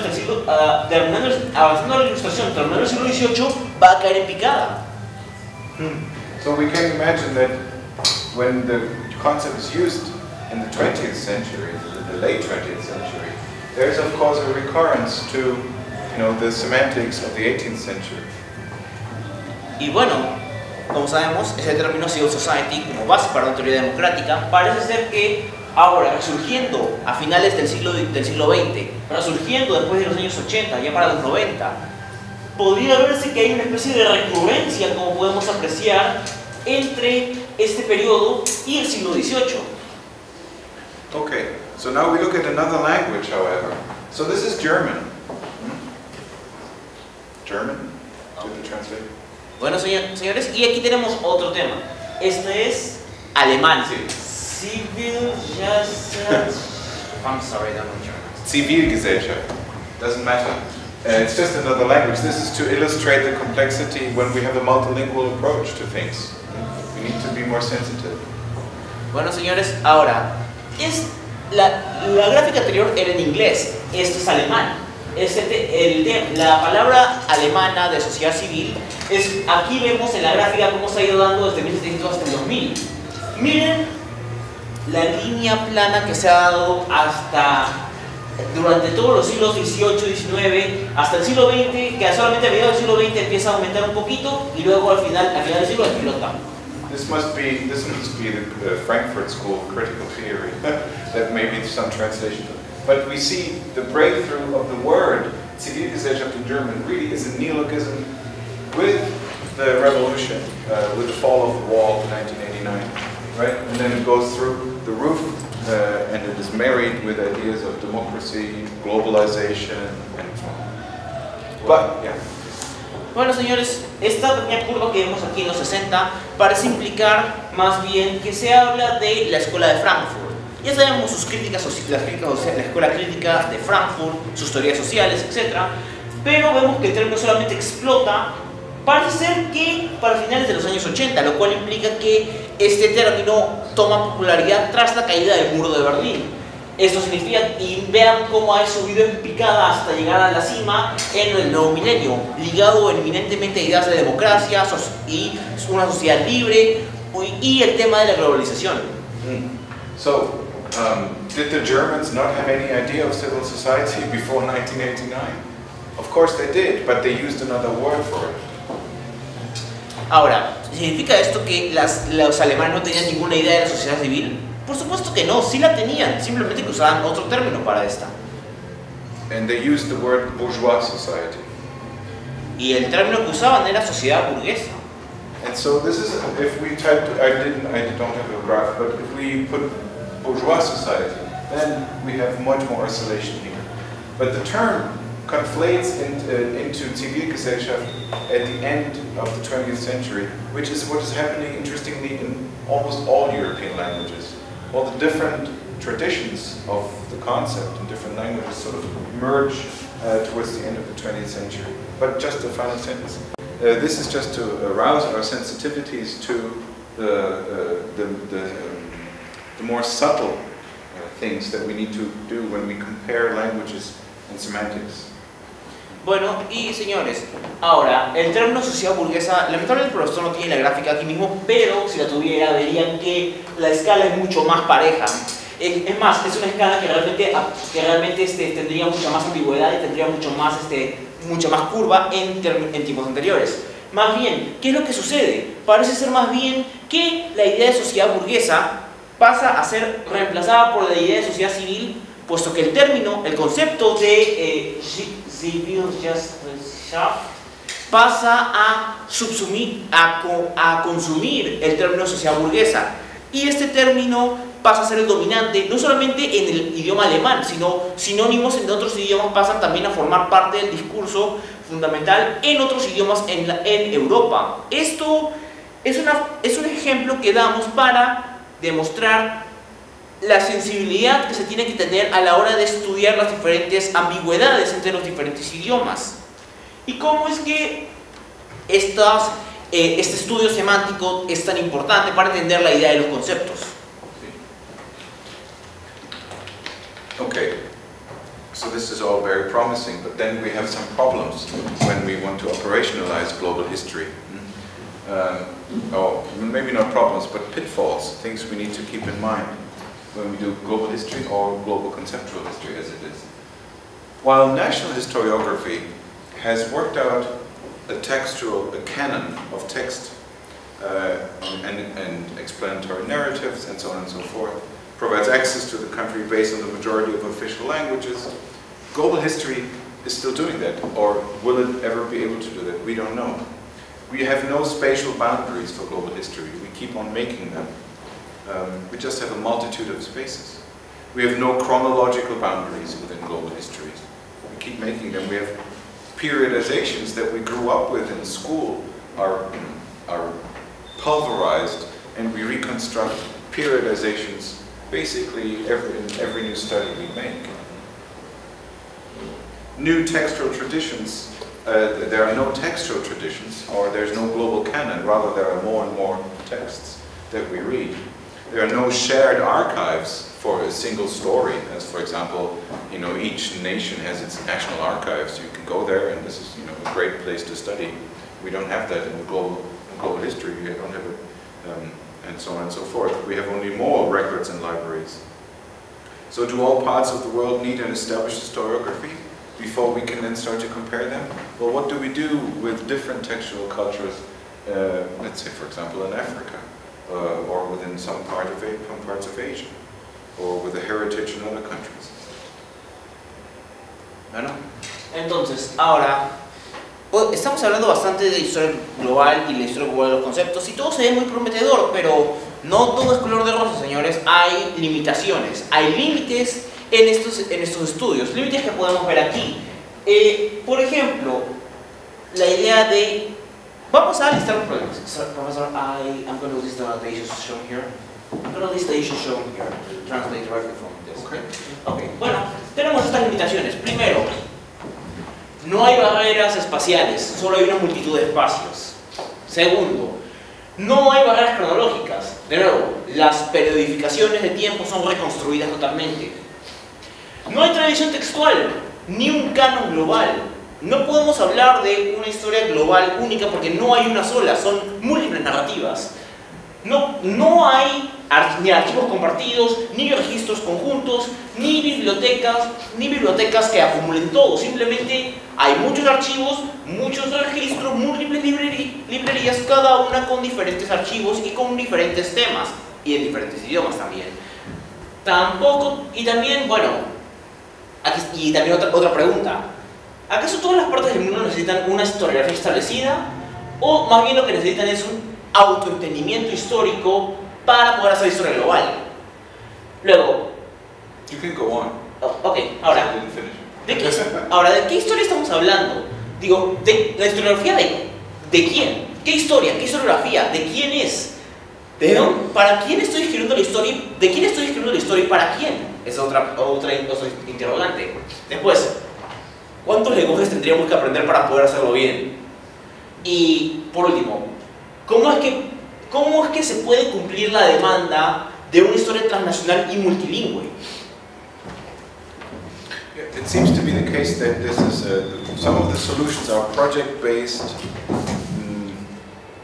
terminando el siglo XVIII, va a caer en picada. So we can imagine that when the concept is used in the 20th century, the late 20th century, there's of course a recurrence to, the semantics of the 18th century. Y bueno, como sabemos, ese término Civil Society, como base para una teoría democrática, parece ser que ahora, resurgiendo a finales del siglo XX, resurgiendo después de los años 80, ya para los 90, podría verse que hay una especie de recurrencia, como podemos apreciar, entre este periodo y el siglo XVIII. Okay, so now we look at another language, however. So this is German. German? Did you translate? Bueno, señores, y aquí tenemos otro tema. Este es alemán. Sí. Zivilgesellschaft. I'm sorry, I don't know German. Zivilgesellschaft. Doesn't matter. It's just another language. This is to illustrate the complexity when we have a multilingual approach to things. We need to be more sensitive. Bueno, señores, ahora, la gráfica anterior era en inglés, esto es alemán. La palabra alemana de sociedad civil, aquí vemos en la gráfica cómo se ha ido dando desde 1700 hasta el 2000. Miren la línea plana que se ha dado durante todos los siglos XVIII, XIX, hasta el siglo XX, que solamente a mediados del siglo XX empieza a aumentar un poquito y luego al final del siglo explota. This must be the Frankfurt School of critical theory. That may be some translation. But we see the breakthrough of the word Zivilgesellschaft in German really is a neologism with the revolution, with the fall of the wall in 1989, right? And then it goes through the roof, and it is married with ideas of democracy, globalization, and so on. But, yeah. Bueno, señores, esta pequeña curva que vemos aquí en los 60 parece implicar más bien que se habla de la escuela de Frankfurt. Ya sabemos sus críticas, la escuela crítica de Frankfurt, sus teorías sociales, etc. Pero vemos que el término solamente explota, parece ser que para finales de los años 80, lo cual implica que este término toma popularidad tras la caída del muro de Berlín. Esto significa, y vean cómo ha subido en picada hasta llegar a la cima en el nuevo milenio, ligado eminentemente a ideas de democracia y una sociedad libre y el tema de la globalización. So, did the Germans not have any idea of civil society before 1989? Of course they did, but they used another word for it. Ahora, ¿significa esto que los alemanes no tenían ninguna idea de la sociedad civil? Por supuesto que no, sí la tenían, simplemente que usaban otro término para esta. And they used the word bourgeois society. Y el término que usaban era sociedad burguesa. And so this is, if we type, I don't have a graph, but if we put bourgeois society, then we have much more isolation here. But the term conflates into Zivilgesellschaft at the end of the 20th century, which is what is happening, interestingly, in almost all European languages. All the different traditions of the concept in different languages sort of merge towards the end of the 20th century. But just a final sentence. This is just to arouse our sensitivities to the more subtle things that we need to do when we compare languages and semantics. Bueno, y señores, ahora, el término sociedad burguesa, lamentablemente el profesor no tiene la gráfica aquí mismo, pero si la tuviera verían que la escala es mucho más pareja. Es más, es una escala que realmente tendría mucha más ambigüedad y tendría mucha más curva en tiempos anteriores. Más bien, ¿qué es lo que sucede? Parece ser más bien que la idea de sociedad burguesa pasa a ser reemplazada por la idea de sociedad civil puesto que el concepto de Zivilgesellschaft pasa a subsumir, a consumir el término sociedad burguesa, y este término pasa a ser el dominante no solamente en el idioma alemán, sino sinónimos en otros idiomas pasan también a formar parte del discurso fundamental en otros idiomas en Europa. Esto es un ejemplo que damos para demostrar la sensibilidad que se tiene que tener a la hora de estudiar las diferentes ambigüedades entre los diferentes idiomas. Y cómo es que este estudio semántico es tan importante para entender la idea de los conceptos. Okay, so this is all very promising, but then we have some problems when we want to operationalize global history. Or maybe not problems, but pitfalls, things we need to keep in mind when we do global history or global conceptual history as it is. While national historiography has worked out a canon of text and explanatory narratives and so on and so forth, provides access to the country based on the majority of official languages, global history is still doing that, or will it ever be able to do that? We don't know. We have no spatial boundaries for global history. We keep on making them. We just have a multitude of spaces. We have no chronological boundaries within global histories. We keep making them. We have periodizations that we grew up with in school are pulverized, and we reconstruct periodizations basically in every new study we make. New textual traditions, there are no textual traditions, or there's no global canon, rather there are more and more texts that we read. There are no shared archives for a single story, as for example, each nation has its national archives. You can go there and this is a great place to study. We don't have that in the global history, we don't have it, and so on and so forth. We have only more records and libraries. So do all parts of the world need an established historiography before we can then start to compare them? Well, what do we do with different textual cultures, let's say for example in Africa, or within some parts of Asia, or with a heritage in other countries? ¿No? Entonces, ahora, estamos hablando bastante de la historia global y la historia global de los conceptos, y todo se ve muy prometedor, pero no todo es color de rosa, señores. Hay limitaciones, hay límites en estos estudios, límites que podemos ver aquí. Por ejemplo, la idea de... Vamos a listar los problemas. Professor, I'm going to list the issues shown here. I'm going to list the issues shown here. Translate directly from this. Okay. Bueno, tenemos estas limitaciones. Primero, no hay barreras espaciales, solo hay una multitud de espacios. Segundo, no hay barreras cronológicas. De nuevo, las periodificaciones de tiempo son reconstruidas totalmente. No hay tradición textual, ni un canon global. No podemos hablar de una historia global única porque no hay una sola, son múltiples narrativas. No hay ni archivos compartidos, ni registros conjuntos, ni bibliotecas que acumulen todo. Simplemente hay muchos archivos, muchos registros, múltiples librerías, cada una con diferentes archivos y con diferentes temas, y en diferentes idiomas también. También otra pregunta. ¿Acaso todas las partes del mundo necesitan una historiografía establecida? ¿O más bien lo que necesitan es un autoentendimiento histórico para poder hacer historia global? Luego... You can go on. Ahora, ¿de qué historia estamos hablando? Digo, ¿de la historiografía de quién? ¿Qué historia? ¿Qué historiografía? ¿De quién es? ¿Para quién estoy escribiendo la historia? ¿De quién estoy escribiendo la historia y para quién? Es otra interrogante. Después, ¿cuántos lenguajes tendríamos que aprender para poder hacerlo bien? Y por último, ¿cómo es que se puede cumplir la demanda de una historia transnacional y multilingüe? It seems to be the case that this is some of the solutions are project-based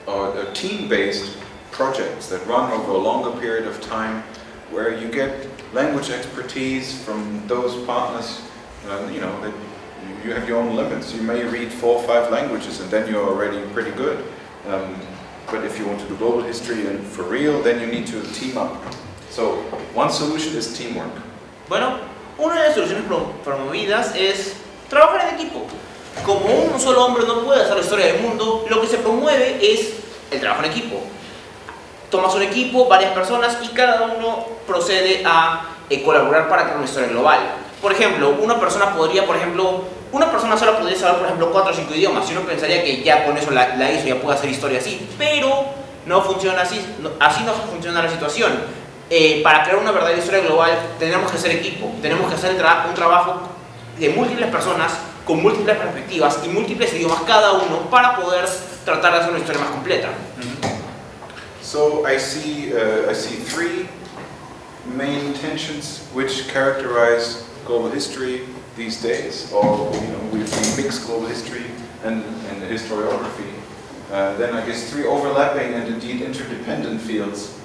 or team-based projects that run over a longer period of time, where you get language expertise from those partners. That you have your own limits. You may read 4 or 5 languages and then you're already pretty good. But if you want to do global history and for real, then you need to team up. So one solution is teamwork. Bueno, Una de las soluciones promovidas es trabajar en equipo. Como un solo hombre no puede hacer la historia del mundo, lo que se promueve es el trabajo en equipo. Tomas un equipo, varias personas, y cada uno procede a colaborar para crear una historia global. Por ejemplo, una persona sola podría saber, por ejemplo, 4 o 5 idiomas. Y uno pensaría que ya con eso la hizo, ya puede hacer historia así. Pero no funciona así, así no funciona la situación. Para crear una verdadera historia global tenemos que hacer equipo, tenemos que hacer un trabajo de múltiples personas, con múltiples perspectivas y múltiples idiomas cada uno, para poder tratar de hacer una historia más completa. So I see 3 main tensions which characterize global history these days, or we mix global history and historiography. Then I guess 3 overlapping and indeed interdependent fields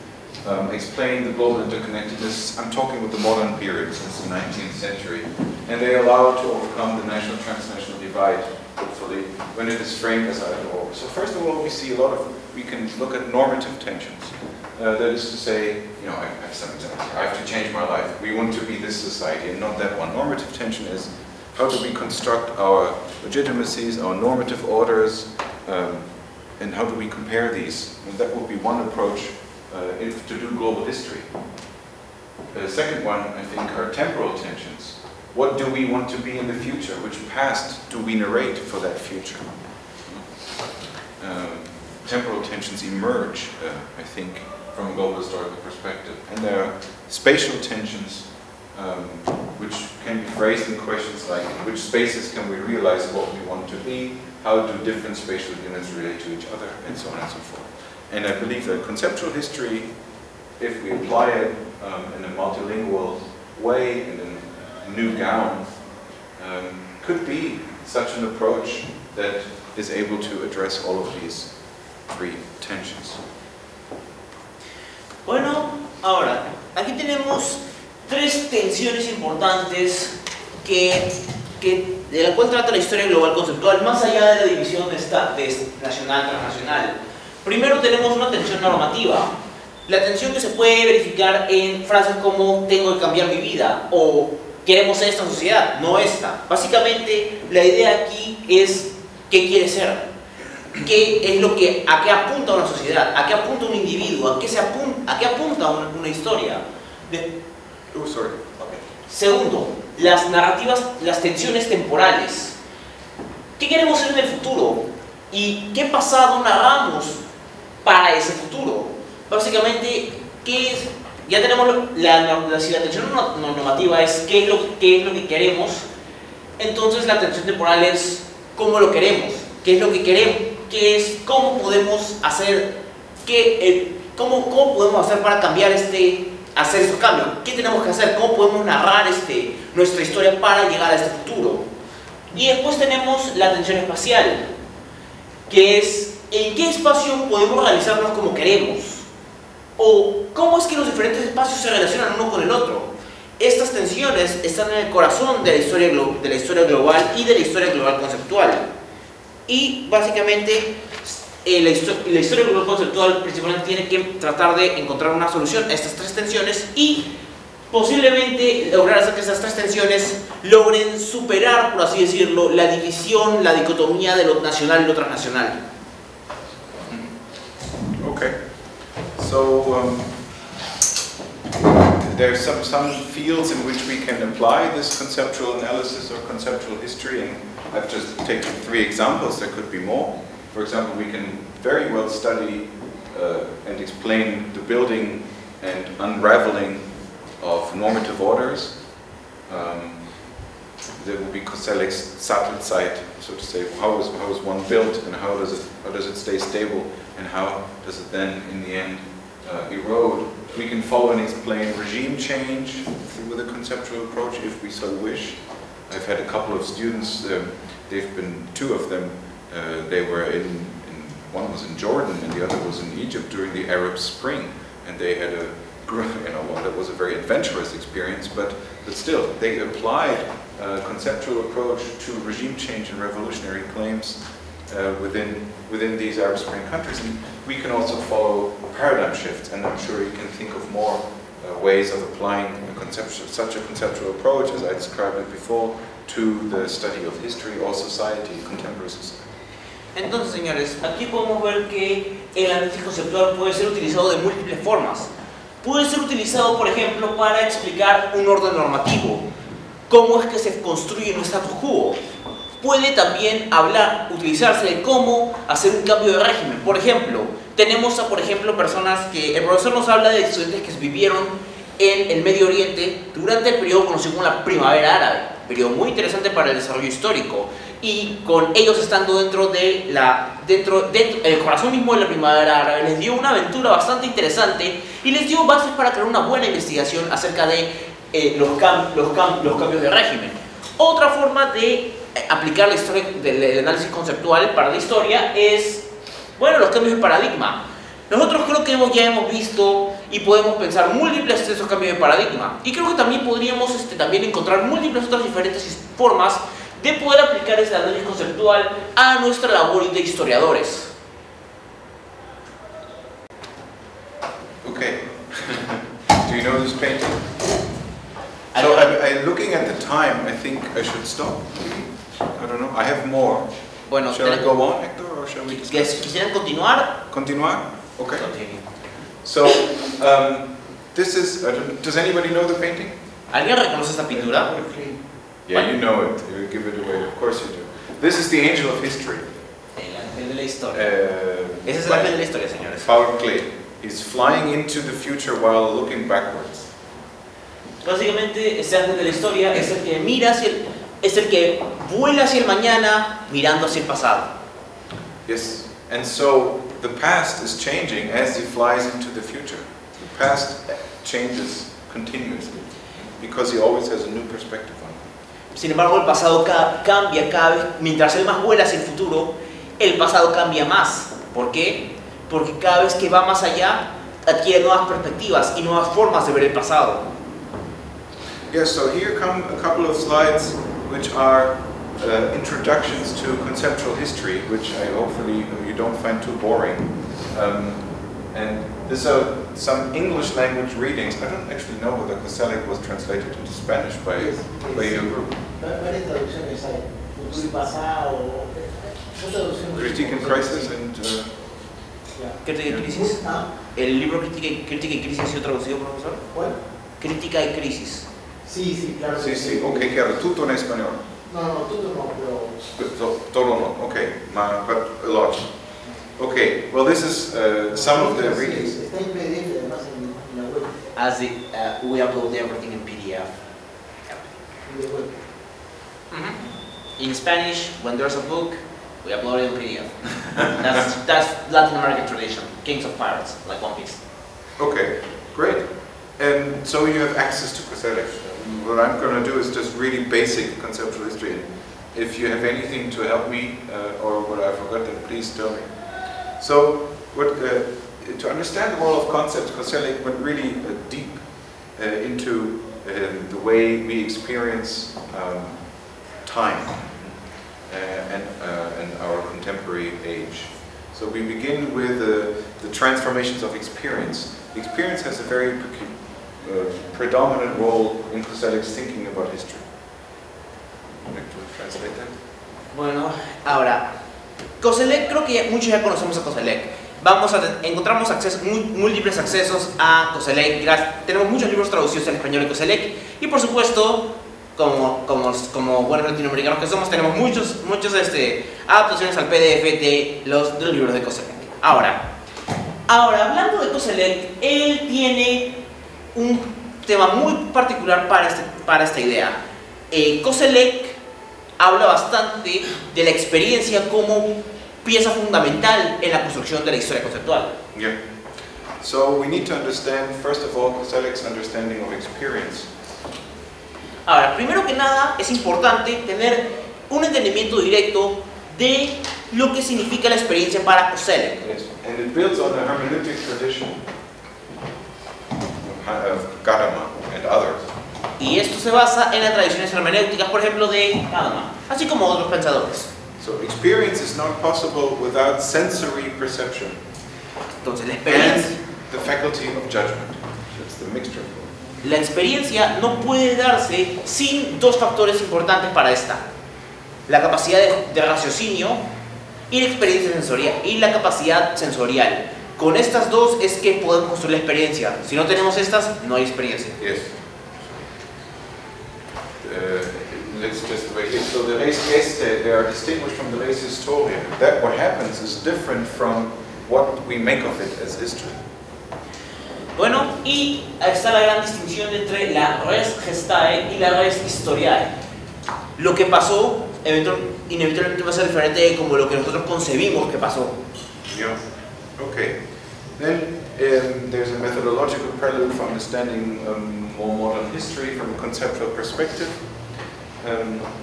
explain the global interconnectedness. I'm talking with the modern period since the 19th century, and they allow to overcome the national transnational divide, hopefully, when it is framed as either or. So first of all, we can look at normative tensions. That is to say, I have some examples. I have to change my life. We want to be this society and not that one. Normative tension is how do we construct our legitimacies, our normative orders, and how do we compare these? And that would be one approach to do global history. The second one, I think, are temporal tensions. What do we want to be in the future? Which past do we narrate for that future? Temporal tensions emerge, I think, from a global historical perspective. And there are spatial tensions, which can be phrased in questions like, in which spaces can we realize what we want to be? How do different spatial units relate to each other? And so on and so forth. And I believe that conceptual history, if we apply it in a multilingual way, in a new gown, could be such an approach that is able to address all of these 3 tensions. Bueno, ahora, aquí tenemos 3 tensiones importantes de la cual trata la historia global conceptual, más allá de la división de nacional, transnacional. Primero tenemos una tensión normativa, la tensión que se puede verificar en frases como tengo que cambiar mi vida o queremos esta sociedad, no esta. Básicamente la idea aquí es qué quiere ser, a qué apunta una sociedad, a qué apunta un individuo, a qué apunta una historia. Segundo, las narrativas, las tensiones temporales. ¿Qué queremos ser en el futuro? ¿Y qué pasado narramos para ese futuro? Básicamente, ya tenemos si la tensión normativa es qué es lo que queremos, entonces la tensión temporal es cómo lo queremos, qué es lo que queremos, cómo podemos hacer, cómo podemos hacer para cambiar hacer esos cambios, qué tenemos que hacer, cómo podemos narrar nuestra historia para llegar a este futuro. Y después tenemos la tensión espacial, que es en qué espacio podemos realizarnos como queremos, o cómo es que los diferentes espacios se relacionan uno con el otro. Estas tensiones están en el corazón de la historia global y de la historia global conceptual. Y básicamente la historia global conceptual principalmente tiene que tratar de encontrar una solución a estas 3 tensiones y posiblemente lograr hacer que esas 3 tensiones logren superar, por así decirlo, la división, la dicotomía de lo nacional y lo transnacional. Okay. So there are some fields in which we can apply this conceptual analysis or conceptual history, and I've just taken 3 examples. There could be more. For example, we can very well study and explain the building and unraveling of normative orders. There will be Koselleck's Sattelzeit, so to say. How is one built, and how does it stay stable, and how does it then, in the end, erode? We can follow and explain regime change with a conceptual approach, if we so wish. I've had a couple of students. They've been 2 of them. They were one was in Jordan and the other was in Egypt during the Arab Spring, and they had that was a very adventurous experience, but still, they applied a conceptual approach to regime change and revolutionary claims within these Arab Spring countries. And we can also follow paradigm shifts, and I'm sure you can think of more ways of applying such a conceptual approach, as I described it before, to the study of history or society, contemporary society. Entonces, señores, aquí podemos ver que el análisis conceptual puede ser utilizado de múltiples formas. Puede ser utilizado, por ejemplo, para explicar un orden normativo, cómo es que se construye un status quo. Puede también utilizarse de cómo hacer un cambio de régimen. Por ejemplo, tenemos a, personas que el profesor nos habla de estudiantes que vivieron en el Medio Oriente durante el periodo conocido como la Primavera Árabe, periodo muy interesante para el desarrollo histórico, y con ellos estando dentro del corazón mismo de la Primavera Árabe, les dio una aventura bastante interesante y les dio bases para crear una buena investigación acerca de los cambios de régimen. Otra forma de aplicar la historia del análisis conceptual para la historia es, bueno, los cambios de paradigma. Nosotros creo que ya hemos visto y podemos pensar múltiples de esos cambios de paradigma, y creo que también podríamos también encontrar múltiples otras diferentes formas de poder aplicar ese análisis conceptual a nuestra labor de historiadores. Okay. Do you know this painting? So I'm looking at the time. I think I should stop. I don't know. I have more. Bueno, shall I go on, Hector, or shall we discuss? ¿Quisieran continuar? Continuar? Okay. Continue. So this is. Does anybody know the painting? ¿Alguien reconoce esta pintura? Yeah, you know it. You give it away. Of course you do. This is the angel of history. El ángel de la historia. Ese es el ángel de la historia, señores. Paul Klee. He's flying into the future while looking backwards. Básicamente, ese ángel de la historia es el que mira es el que vuela hacia el mañana mirando hacia el pasado. Yes, and so the past is changing as he flies into the future. The past changes continuously because he always has a new perspective on it. Sin embargo, el pasado cambia cada vez, mientras él más vuela hacia el futuro, el pasado cambia más. ¿Por qué? Porque cada vez que va más allá, adquiere nuevas perspectivas y nuevas formas de ver el pasado. Yes, so here come a couple of slides which are introductions to conceptual history, which I hopefully you don't find too boring. And these are some English language readings. I don't actually know whether Koselleck was translated into Spanish by your group. ¿Varias traducciones hay? Futuro y pasado. Critique and Crisis and... Crítica y Crisis. ¿El libro Crítica y Crisis ha sido traducido, profesor? ¿Cuál? Crítica y Crisis. Sí, claro. Sí, ok, claro. Tutto en español. No, tutto no, pero... Todo no, okay, but a lot. Okay, well this is some of the readings. Está en PDF además en la web. As we upload everything in PDF. In Spanish, when there's a book, we upload it in PDF. that's Latin American tradition. Kings of Pirates, like One Piece. Okay, great. And so you have access to Koselleck. What I'm going to do is just really basic conceptual history. If you have anything to help me or what I forgot, then please tell me. So, to understand the world of concepts, Koselleck went really deep into the way we experience time and our contemporary age. So we begin with the transformations of experience. Experience has a very predominant role in Koselleck's thinking about history. Would you like to translate that? Bueno, ahora, Koselleck, creo que muchos ya conocemos a Koselleck. Encontramos múltiples accesos a Koselleck. Tenemos muchos libros traducidos al español de Koselleck. Y por supuesto, como buenos latinoamericanos que somos, tenemos muchas adaptaciones al PDF de los libros de Koselleck. Ahora, hablando de Koselleck, él tiene un tema muy particular para esta idea. Koselleck habla bastante de la experiencia como pieza fundamental en la construcción de la historia conceptual. Yeah. So we need to understand, first of all, Koselleck's understanding of experience. Ahora, primero que nada, es importante tener un entendimiento directo de lo que significa la experiencia para Koselleck. Yes. And it builds on the hermeneutic tradition of Gadamer and others. Y esto se basa en las tradiciones hermenéuticas, por ejemplo, de Gadamer, así como otros pensadores. So experience is not possible without sensory perception. Entonces, la experiencia and the faculty of judgment. It's the mixture of both. La experiencia no puede darse sin dos factores importantes para esta: la capacidad de raciocinio y la experiencia sensorial y la capacidad sensorial. Con estas dos es que podemos construir la experiencia. Si no tenemos estas, no hay experiencia. Yes. Let's just wait here. So the res geste, they are distinguished from the res historia. That what happens is different from what we make of it as history. Bueno, y está la gran distinción entre la res gestae y la res historiae. Lo que pasó inevitablemente va a ser diferente de como lo que nosotros concebimos que pasó. Yeah. Okay. Then there's a methodological prelude for understanding more modern history from a conceptual perspective.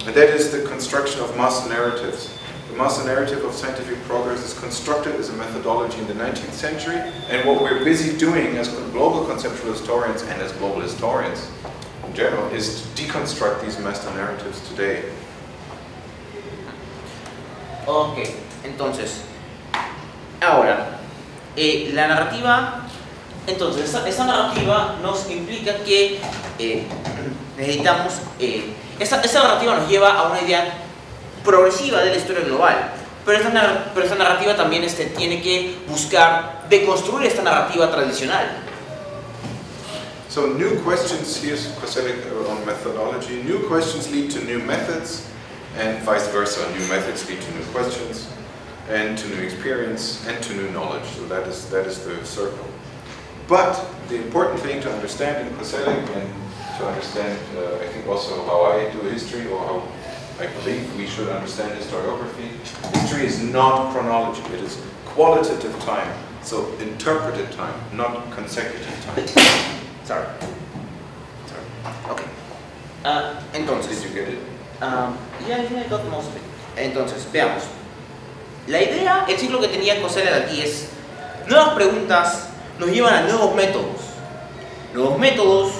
That is the construction of master narratives. The master narrative of scientific progress is constructed as a methodology in the 19th century, and what we're busy doing as global conceptual historians and as global historians in general is to deconstruct these master narratives today. Ok, entonces, ahora, la narrativa, entonces, esta narrativa nos implica que necesitamos, esta narrativa nos lleva a una idea progresiva de la historia global, pero esta narrativa también tiene que buscar deconstruir esta narrativa tradicional. So new questions, here's Koselleck on methodology, new questions lead to new methods, and vice versa, new methods lead to new questions, and to new experience, and to new knowledge. So that is the circle. But the important thing to understand in Koselleck, and to understand, I think also how I do history, or how I believe we should understand historiography, history is not chronology, it is qualitative time, so interpreted time, not consecutive time. Sorry. Okay. Entonces. Did you get it? Yeah, I think I got most of it. Entonces, veamos. La idea, el ciclo que tenía Koselleck aquí es: nuevas preguntas nos llevan a nuevos métodos. Nuevos métodos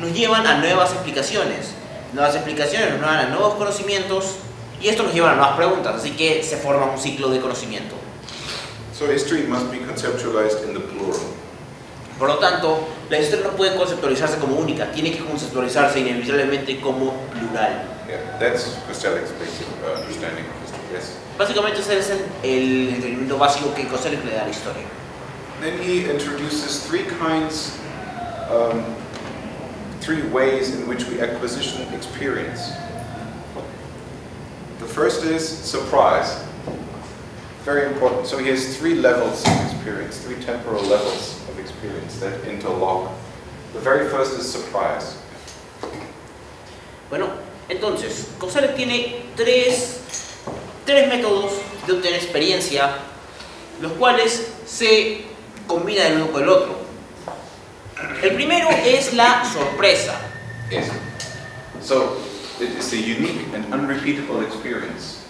nos llevan a nuevas explicaciones. Nuevas explicaciones nos llevan a nuevos conocimientos, y esto nos lleva a nuevas preguntas, así que se forma un ciclo de conocimiento. So history must be conceptualized in the plural. Por lo tanto, la historia no puede conceptualizarse como única, tiene que conceptualizarse inevitablemente como plural. Yeah, that's Koselleck's basic understanding of history. Yes. Básicamente ese es el entendimiento básico que Koselleck le da a la historia. Then he introduces three ways in which we acquisition experience. The first is surprise. Very important. So he has three levels of experience, three temporal levels of experience that interlock. The very first is surprise. Bueno, entonces, Koselleck tiene tres métodos de obtener experiencia, los cuales se combinan el uno con el otro. El primero es la sorpresa. Yes. So it is a unique and unrepeatable experience,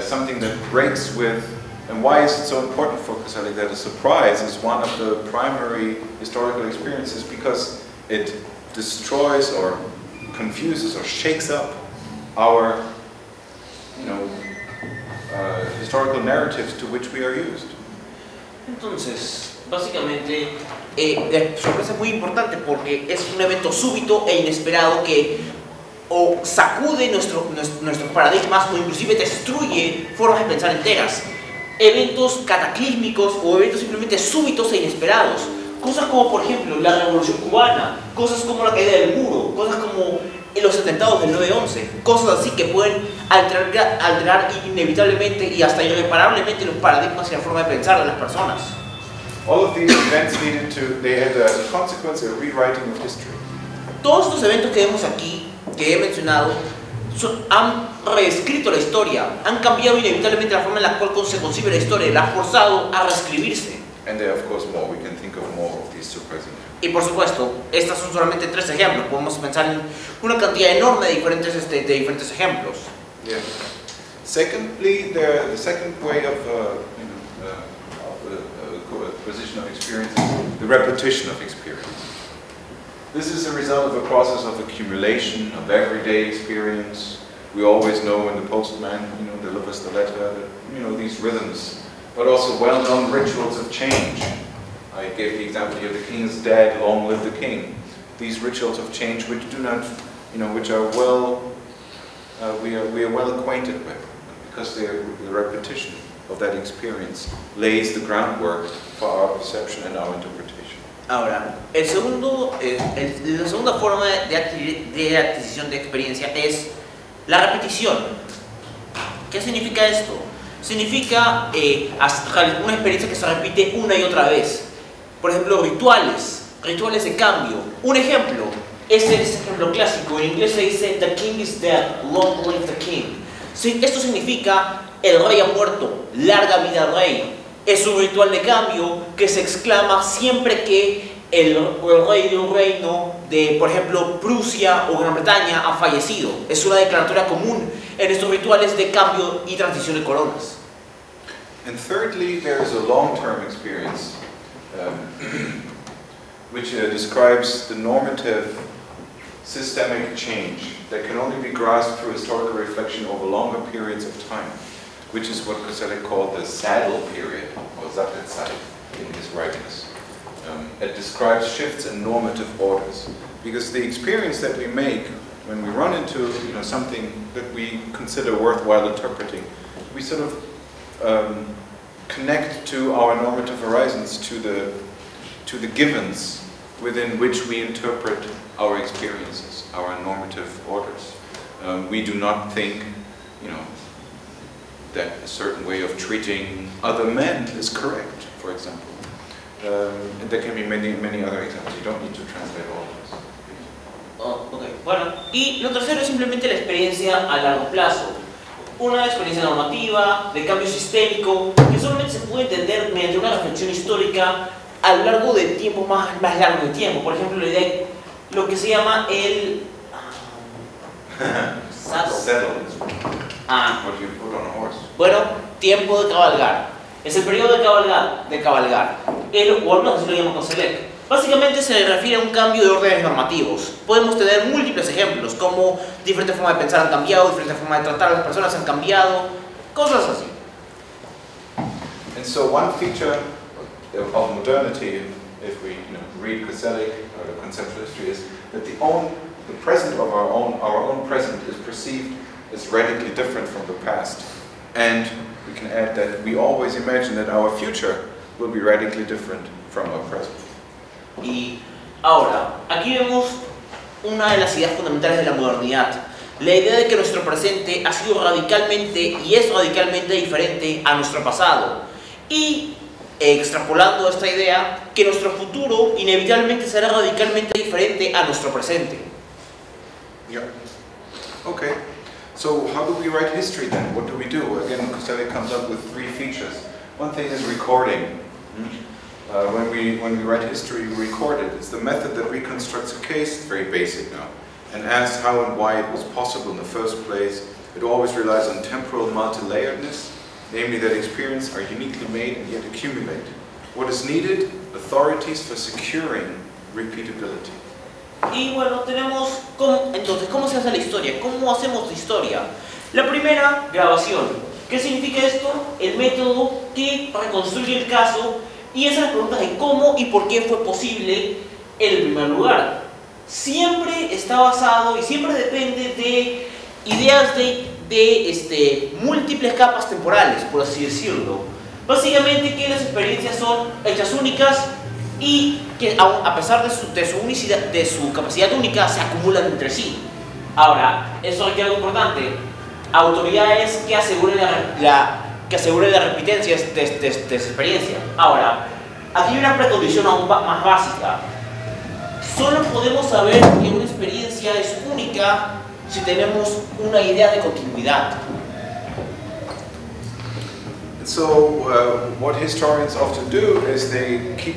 something that breaks with. And why is it so important for Koselleck that a surprise is one of the primary historical experiences? Because it destroys or confuses or shakes up our, historical narratives to which we are used. Entonces, básicamente, la sorpresa es muy importante porque es un evento súbito e inesperado que o sacude nuestros paradigmas o inclusive destruye formas de pensar enteras. Eventos cataclísmicos o eventos simplemente súbitos e inesperados. Cosas como, por ejemplo, la Revolución Cubana, cosas como la caída del muro, cosas como los atentados del 9/11, cosas así que pueden alterar inevitablemente y hasta irreparablemente los paradigmas y la forma de pensar de las personas. All of these events they had as a consequence a rewriting of history. Todos estos eventos que vemos aquí, que he mencionado, han reescrito la historia, han cambiado inevitablemente la forma en la cual se concibe la historia, la han forzado a reescribirse. And there are of course more. We can think of more of these surprising. Y por supuesto, estos son solamente tres ejemplos. Podemos pensar en una cantidad enorme de diferentes ejemplos. Yeah. Secondly, the second way of acquisition of experience is the repetition of experience. This is a result of a process of accumulation of everyday experience. We always know when the postman, delivers the letter, that, these rhythms, but also well-known rituals of change. I gave the example here, the king is dead, long live the king. These rituals of change which do not, which are we are well acquainted with, because the repetition of that experience lays the groundwork for our perception and our interpretation. Ahora, la segunda forma de adquisición de experiencia es la repetición. ¿Qué significa esto? Significa una experiencia que se repite una y otra vez. Por ejemplo, rituales de cambio. Un ejemplo, este es el ejemplo clásico. En inglés se dice "The king is dead, long live the king". Esto significa "el rey ha muerto, larga vida al rey". Es un ritual de cambio que se exclama siempre que el rey de un reino de, por ejemplo, Prusia o Gran Bretaña ha fallecido. Es una declaratoria común en estos rituales de cambio y transición de coronas. And thirdly, there is a long-term experience which describes the normative systemic change that can only be grasped through historical reflection over longer periods of time, which is what Koselleck called the saddle period, or Sattelzeit in his writings. It describes shifts in normative orders, because the experience that we make when we run into something that we consider worthwhile interpreting, we sort of connect to our normative horizons, to the givens within which we interpret our experiences, our normative orders. We do not think, that a certain way of treating other men is correct, for example. And there can be many other examples. You don't need to translate all of this. Okay. Bueno, y lo tercero es simplemente la experiencia a largo plazo. Una experiencia normativa, de cambio sistémico, que solamente se puede entender mediante una reflexión histórica a lo largo de tiempo más largo de tiempo. Por ejemplo, la idea, lo que se llama el Saddle. What you put on a horse. Bueno, tiempo de cabalgar. Es el periodo de cabalgar. O al menos así lo llama Koselleck. Básicamente se refiere a un cambio de órdenes normativos. Podemos tener múltiples ejemplos, como diferentes formas de pensar han cambiado, diferentes formas de tratar a las personas han cambiado, cosas así. And so one feature of modernity, if we read Koselleck or the conceptual history, is that the present of our own present is perceived as radically different from the past. And we can add that we always imagine that our future will be radically different from our present. Y ahora, aquí vemos una de las ideas fundamentales de la modernidad. La idea de que nuestro presente ha sido radicalmente y es radicalmente diferente a nuestro pasado. Y extrapolando esta idea, que nuestro futuro inevitablemente será radicalmente diferente a nuestro presente. Yeah. Okay. So how do we write history then? What do we do? Again, Koselleck comes up with three features. One thing is recording. When we write history, we record it. It's the method that reconstructs a case. It's very basic now, and asks how and why it was possible in the first place. It always relies on temporal multi-layeredness, namely that experiences are uniquely made and yet accumulate. What is needed? Authorities for securing repeatability. Y bueno, entonces, ¿cómo se hace la historia? ¿Cómo hacemos la historia? La primera, grabación. ¿Qué significa esto? El método que reconstruye el caso y esas preguntas de cómo y por qué fue posible en el primer lugar. Siempre está basado y siempre depende de ideas de múltiples capas temporales, por así decirlo. Básicamente que las experiencias son hechas únicas y que a pesar de su capacidad única se acumulan entre sí. Ahora, eso requiere algo importante: autoridades que aseguren la repitencia de esta experiencia. Ahora, aquí hay una precondición aún más básica. Solo podemos saber que una experiencia es única si tenemos una idea de continuidad. So, what historians often do is they keep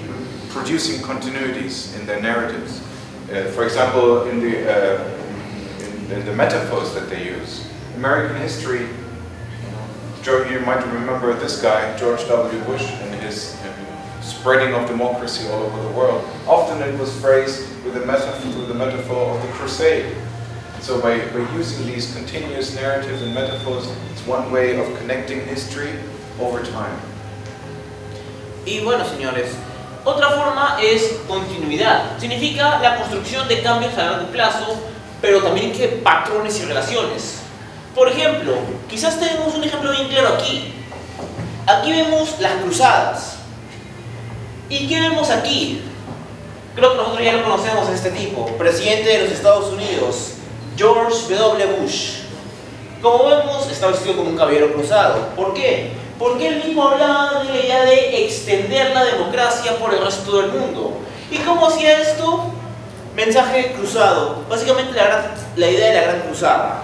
producing continuities in their narratives. For example, in the metaphors that they use. American history, you might remember this guy, George W. Bush, and his spreading of democracy all over the world. Often it was phrased with the metaphor of the crusade. So by using these continuous narratives and metaphors, it's one way of connecting history over time. Y bueno, señores, Otra forma es continuidad. Significa la construcción de cambios a largo plazo, pero también que patrones y relaciones. Por ejemplo, quizás tenemos un ejemplo bien claro aquí. Aquí vemos las cruzadas. ¿Y qué vemos aquí? Creo que nosotros ya lo conocemos a este tipo, presidente de los Estados Unidos, George W. Bush. Como vemos, está vestido como un caballero cruzado. ¿Por qué? Porque él mismo hablaba de la idea de extender la democracia por el resto del mundo. ¿Y cómo hacía esto? Mensaje cruzado. Básicamente la idea de la Gran Cruzada.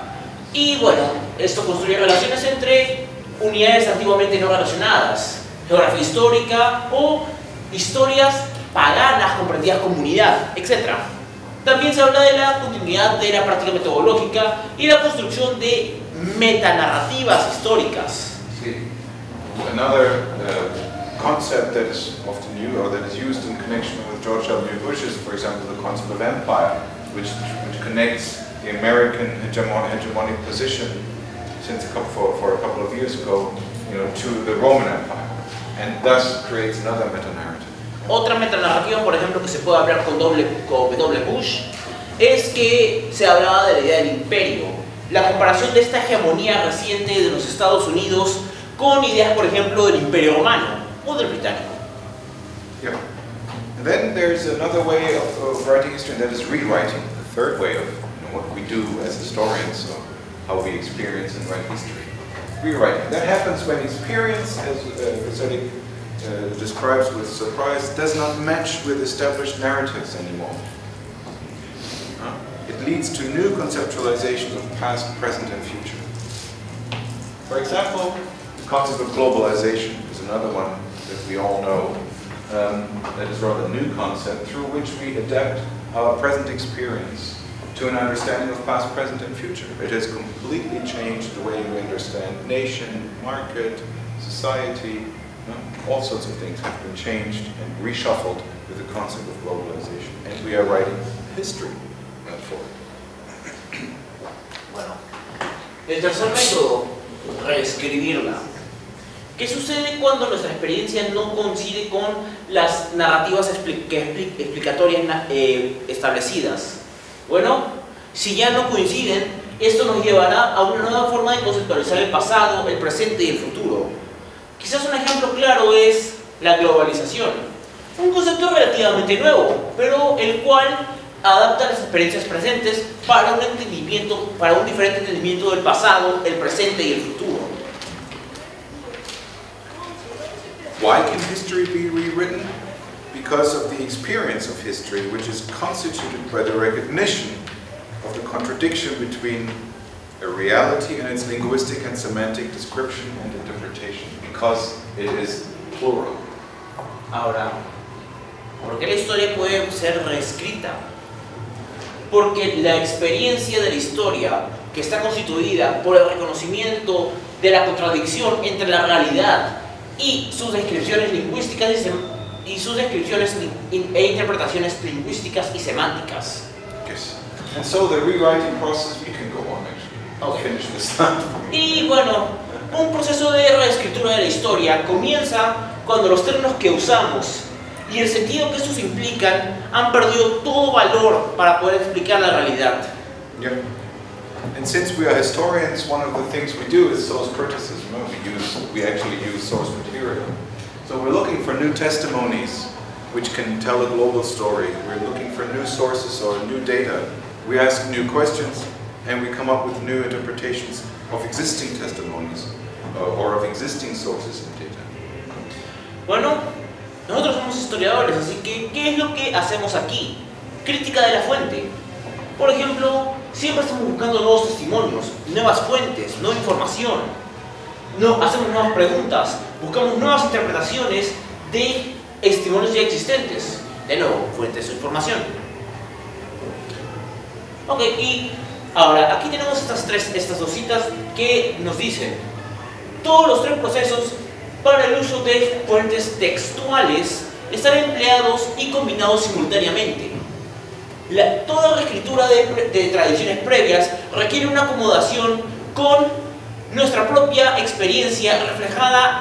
Y bueno, esto construye relaciones entre unidades antiguamente no relacionadas, geografía histórica o historias paganas comprendidas como unidad, etc. También se habla de la continuidad de la práctica metodológica y la construcción de metanarrativas históricas. Sí. Another concept that is often used or that is used in connection with George W. Bush is, for example, the concept of empire, which connects the American hegemonic position since for a couple of years ago, to the Roman Empire, and thus creates another meta-narrative. Otra metanarrativa, por ejemplo, que se puede hablar con W. Bush, es que se hablaba de la idea del imperio, la comparación de esta hegemonía reciente de los Estados Unidos con ideas, por ejemplo, del imperio romano o del británico. Yeah. And then there's another way of writing history, and that is rewriting, the third way of what we do as historians, so how we experience and write history. Rewriting. That happens when experience, as Veselý describes with surprise, does not match with established narratives anymore. It leads to new conceptualizations of past, present, and future. For example, the concept of globalization is another one that we all know. That is rather a new concept through which we adapt our present experience to an understanding of past, present, and future. It has completely changed the way we understand nation, market, society. All sorts of things have been changed and reshuffled with the concept of globalization. And we are writing history for it. Bueno, el tercer método, reescribirla. ¿Qué sucede cuando nuestra experiencia no coincide con las narrativas explicatorias establecidas? Bueno, si ya no coinciden, esto nos llevará a una nueva forma de conceptualizar el pasado, el presente y el futuro. Quizás un ejemplo claro es la globalización, un concepto relativamente nuevo, pero el cual adapta las experiencias presentes para un diferente entendimiento del pasado, el presente y el futuro. Why can history be rewritten? Because of the experience of history, which is constituted by the recognition of the contradiction between a reality and its linguistic and semantic description and interpretation, because it is plural. Ahora, ¿por qué la historia puede ser reescrita? Porque la experiencia de la historia, que está constituida por el reconocimiento de la contradicción entre la realidad y sus descripciones lingüísticas y sus descripciones e interpretaciones lingüísticas y semánticas. Yes. And so the rewriting process, we can go on actually. Okay. Finish this time. Y bueno, un proceso de reescritura de la historia comienza cuando los términos que usamos y el sentido que estos implican han perdido todo valor para poder explicar la realidad. Yeah. And since we are historians, one of the things we do is source criticism. We actually use source material. So we're looking for new testimonies which can tell a global story. We're looking for new sources or new data. We ask new questions and we come up with new interpretations of existing testimonies or of existing sources and data. Bueno, nosotros somos historiadores, así que ¿qué es lo que hacemos aquí? Crítica de la fuente. Por ejemplo, siempre estamos buscando nuevos testimonios, nuevas fuentes, nueva información. Hacemos nuevas preguntas, buscamos nuevas interpretaciones de testimonios ya existentes. De nuevo, fuentes de información. Ok, y ahora aquí tenemos estas dos citas que nos dicen todos los tres procesos para el uso de fuentes textuales están empleados y combinados simultáneamente. Toda reescritura de tradiciones previas requiere una acomodación con nuestra propia experiencia reflejada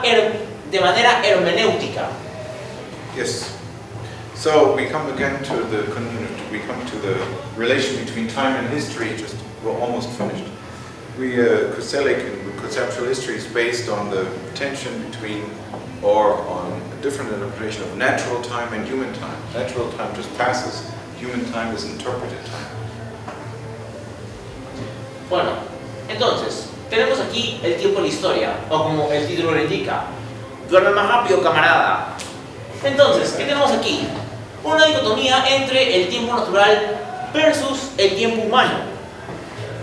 de manera hermenéutica. Yes. So we come again to the relation between time and history. We're almost finished. Koselleck and conceptual history is based on the tension between, or on a different interpretation of natural time and human time. Natural time just passes. Human time is interpreted time. Bueno, entonces, tenemos aquí el tiempo en la historia, o como el título lo indica, duerme más rápido, camarada. Entonces, ¿qué tenemos aquí? Una dicotomía entre el tiempo natural versus el tiempo humano.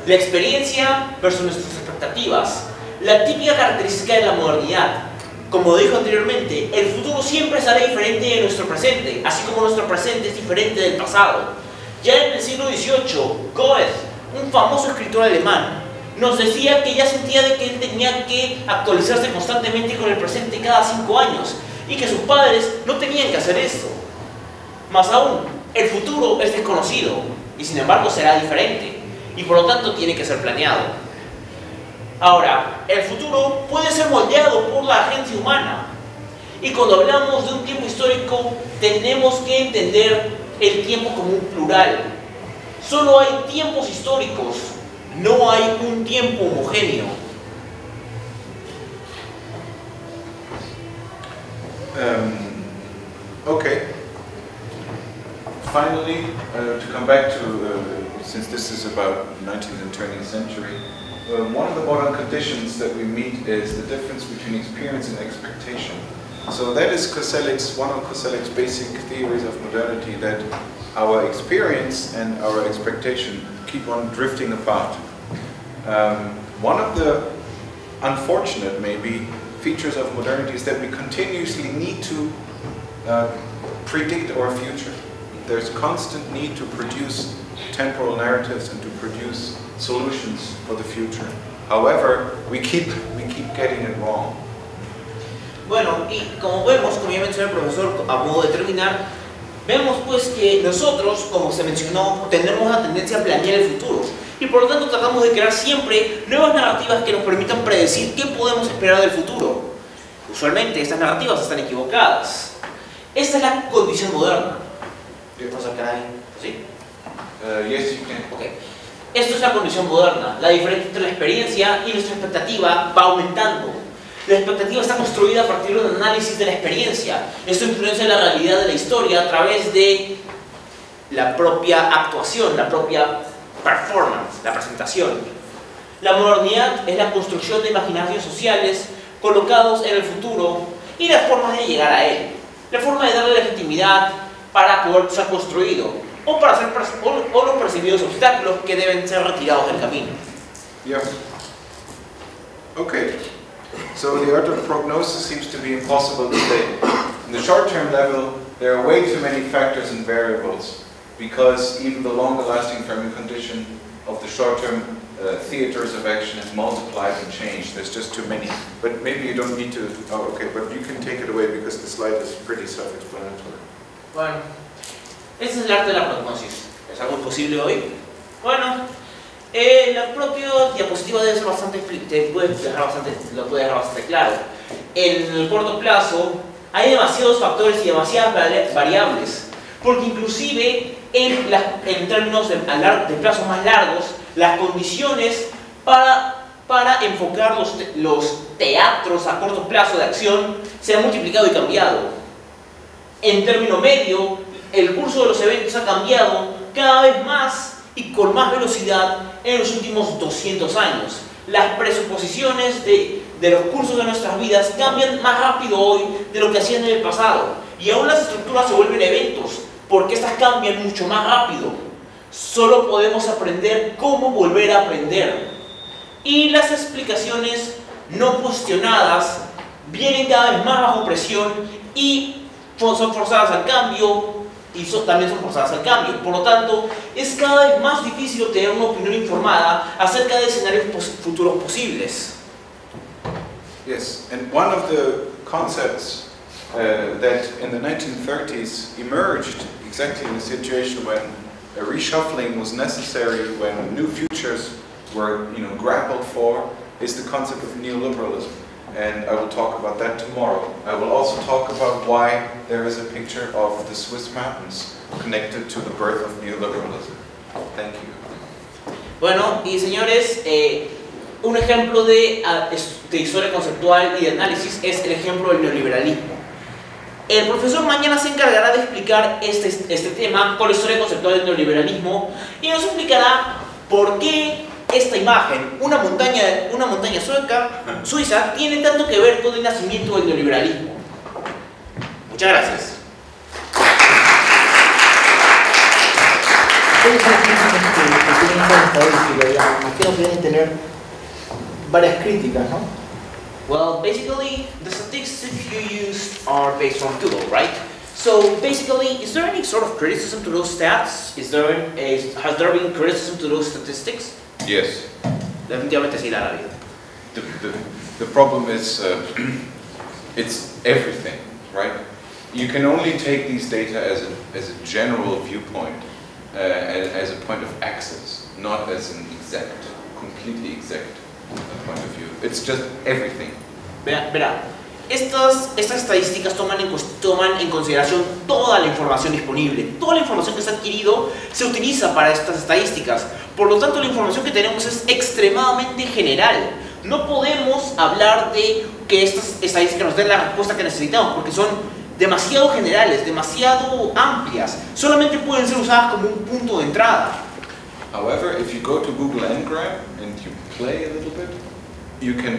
La experiencia versus nuestras expectativas. La típica característica de la modernidad. Como dijo anteriormente, el futuro siempre será diferente de nuestro presente, así como nuestro presente es diferente del pasado. Ya en el siglo XVIII, Goethe, un famoso escritor alemán, nos decía que ya sentía de que él tenía que actualizarse constantemente con el presente cada 5 años y que sus padres no tenían que hacer esto. Más aún, el futuro es desconocido y sin embargo será diferente y por lo tanto tiene que ser planeado. Ahora, el futuro puede ser moldeado por la agencia humana y cuando hablamos de un tiempo histórico tenemos que entender el tiempo como un plural. Solo hay tiempos históricos, no hay un tiempo homogéneo. Okay. Finally, to come back to, since this is about 19th and 20th century, one of the modern conditions that we meet is the difference between experience and expectation. So that is one of Koselleck's basic theories of modernity, that our experience and our expectation keep on drifting apart. One of the unfortunate, maybe, features of modernity is that we continuously need to predict our future. There's constant need to produce temporal narratives and to produce solutions for the future. However, we keep getting it wrong. Bueno, y como vemos, como ya mencionó el profesor, a modo de terminar, vemos pues que nosotros, como se mencionó, tenemos la tendencia a planear el futuro y por lo tanto tratamos de crear siempre nuevas narrativas que nos permitan predecir qué podemos esperar del futuro. Usualmente estas narrativas están equivocadas. Esta es la condición moderna. Profesor, ¿sí? Yes, you can. Okay. Esto es la condición moderna. La diferencia entre la experiencia y nuestra expectativa va aumentando. La expectativa está construida a partir de un análisis de la experiencia. Esto influencia la realidad de la historia a través de la propia actuación, la propia performance, la presentación. La modernidad es la construcción de imaginarios sociales colocados en el futuro y las formas de llegar a él. La forma de darle legitimidad para poder ser construido o para ser los percibidos obstáculos que deben ser retirados del camino. Yeah. Okay. So the art of prognosis seems to be impossible today. In the short-term level, there are way too many factors and variables because even the longer-lasting frame condition of the short-term theaters of action has multiplied and changed. There's just too many. But maybe you don't need to. Oh, okay. But you can take it away because the slide is pretty self-explanatory. Bueno, ese es el arte de la prognosis. ¿Es algo imposible hoy? Bueno, la propia diapositiva debe ser bastante, lo puede dejar bastante claro. En el corto plazo hay demasiados factores y demasiadas variables, porque inclusive en términos de plazos más largos, las condiciones para enfocar los teatros a corto plazo de acción se han multiplicado y cambiado. En término medio, el curso de los eventos ha cambiado cada vez más y con más velocidad en los últimos 200 años. Las presuposiciones de los cursos de nuestras vidas cambian más rápido hoy de lo que hacían en el pasado. Y aún las estructuras se vuelven eventos, porque estas cambian mucho más rápido. Solo podemos aprender cómo volver a aprender. Y las explicaciones no cuestionadas vienen cada vez más bajo presión y son forzadas al cambio y también son forzadas al cambio. Por lo tanto, es cada vez más difícil obtener una opinión informada acerca de escenarios futuros posibles. Yes, and one of the concepts that in the 1930s emerged exactly in a situation when a reshuffling was necessary, when new futures were grappled for, is the concept of neoliberalism. and I will talk about that tomorrow. I will also talk about why there is a picture of the Swiss mountains connected to the birth of neoliberalism. Thank you. Bueno, y señores, un ejemplo de historia conceptual y de análisis es el ejemplo del neoliberalismo. El profesor mañana se encargará de explicar este tema con la historia conceptual del neoliberalismo y nos explicará por qué esta imagen, una montaña suiza, tiene tanto que ver con el nacimiento del neoliberalismo. Muchas gracias. ¿Cuáles son las críticas que tienen esta estadística? Digamos, imagino que deben tener varias críticas, ¿no? Well, basically, the statistics you used are based on Google, right? So basically, is there any sort of criticism to those stats? Has there been criticism to those statistics? Yes. Definitivamente sí, la vida. The problem is it's everything, right? You can only take these data as a general viewpoint, as a point of access, not as an completely exact point of view. It's just everything. Verá, estas estadísticas toman en consideración toda la información disponible. Toda la información que se ha adquirido se utiliza para estas estadísticas. Por lo tanto, la información que tenemos es extremadamente general. No podemos hablar de que estas estadísticas nos den la respuesta que necesitamos, porque son demasiado generales, demasiado amplias. Solamente pueden ser usadas como un punto de entrada. However, if you go to Google Ngram and you play a little bit, you can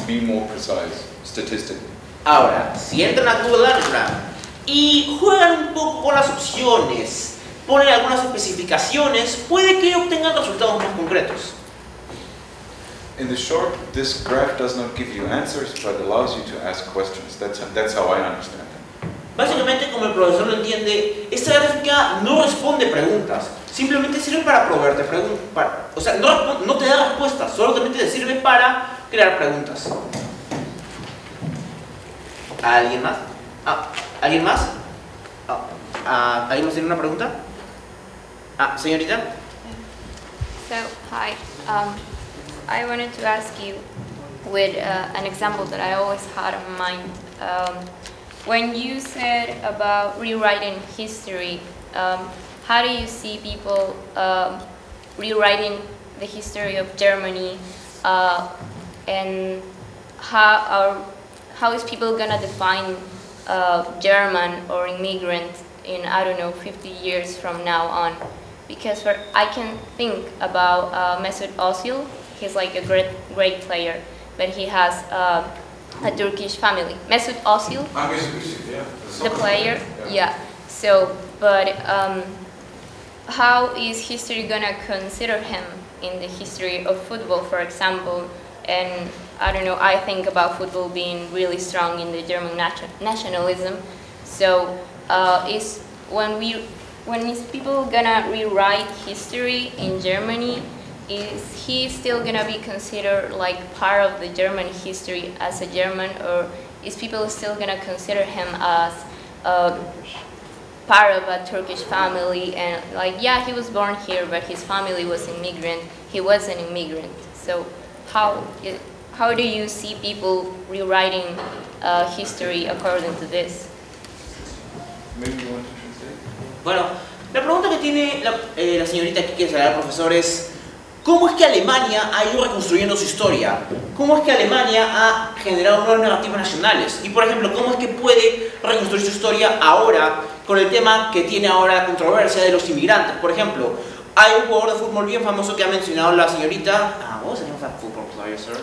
be more precise statistically. Ahora, si entran a Google Ngram y juegan un poco con las opciones, ponen algunas especificaciones, puede que obtengan resultados más concretos. In the short, this graph does not give you answers, but allows you to ask questions. That's how I understand it. Básicamente, como el profesor lo entiende, esta gráfica no responde preguntas, simplemente sirve para proveerte preguntas. O sea, no te da respuestas, solamente te sirve para crear preguntas. ¿Alguien más? ¿Alguien más? ¿Alguien más tiene una pregunta? Señorita. So, hi. I wanted to ask you with an example that I always had in mind. When you said about rewriting history, how do you see people rewriting the history of Germany, and how is people gonna define German or immigrant in, I don't know, 50 years from now on? Because I can think about Mesut Özil. He's like a great player, but he has a Turkish family. Mesut Özil, the player, yeah. So, but how is history gonna consider him in the history of football, for example? And I don't know, I think about football being really strong in the German nationalism. So, when is people gonna rewrite history in Germany? Is he still gonna be considered like part of the German history as a German, or is people still gonna consider him as part of a Turkish family, and like, yeah, he was born here, but his family was immigrant. He was an immigrant. So how do you see people rewriting history according to this? Maybe you want to translate? Bueno, la pregunta que tiene la señorita aquí que será el profesor es: ¿cómo es que Alemania ha ido reconstruyendo su historia? ¿Cómo es que Alemania ha generado nuevas narrativas nacionales? Y por ejemplo, ¿cómo es que puede reconstruir su historia ahora con el tema que tiene ahora la controversia de los inmigrantes? Por ejemplo, hay un jugador de fútbol bien famoso que ha mencionado la señorita. What was the name of that football player, sir?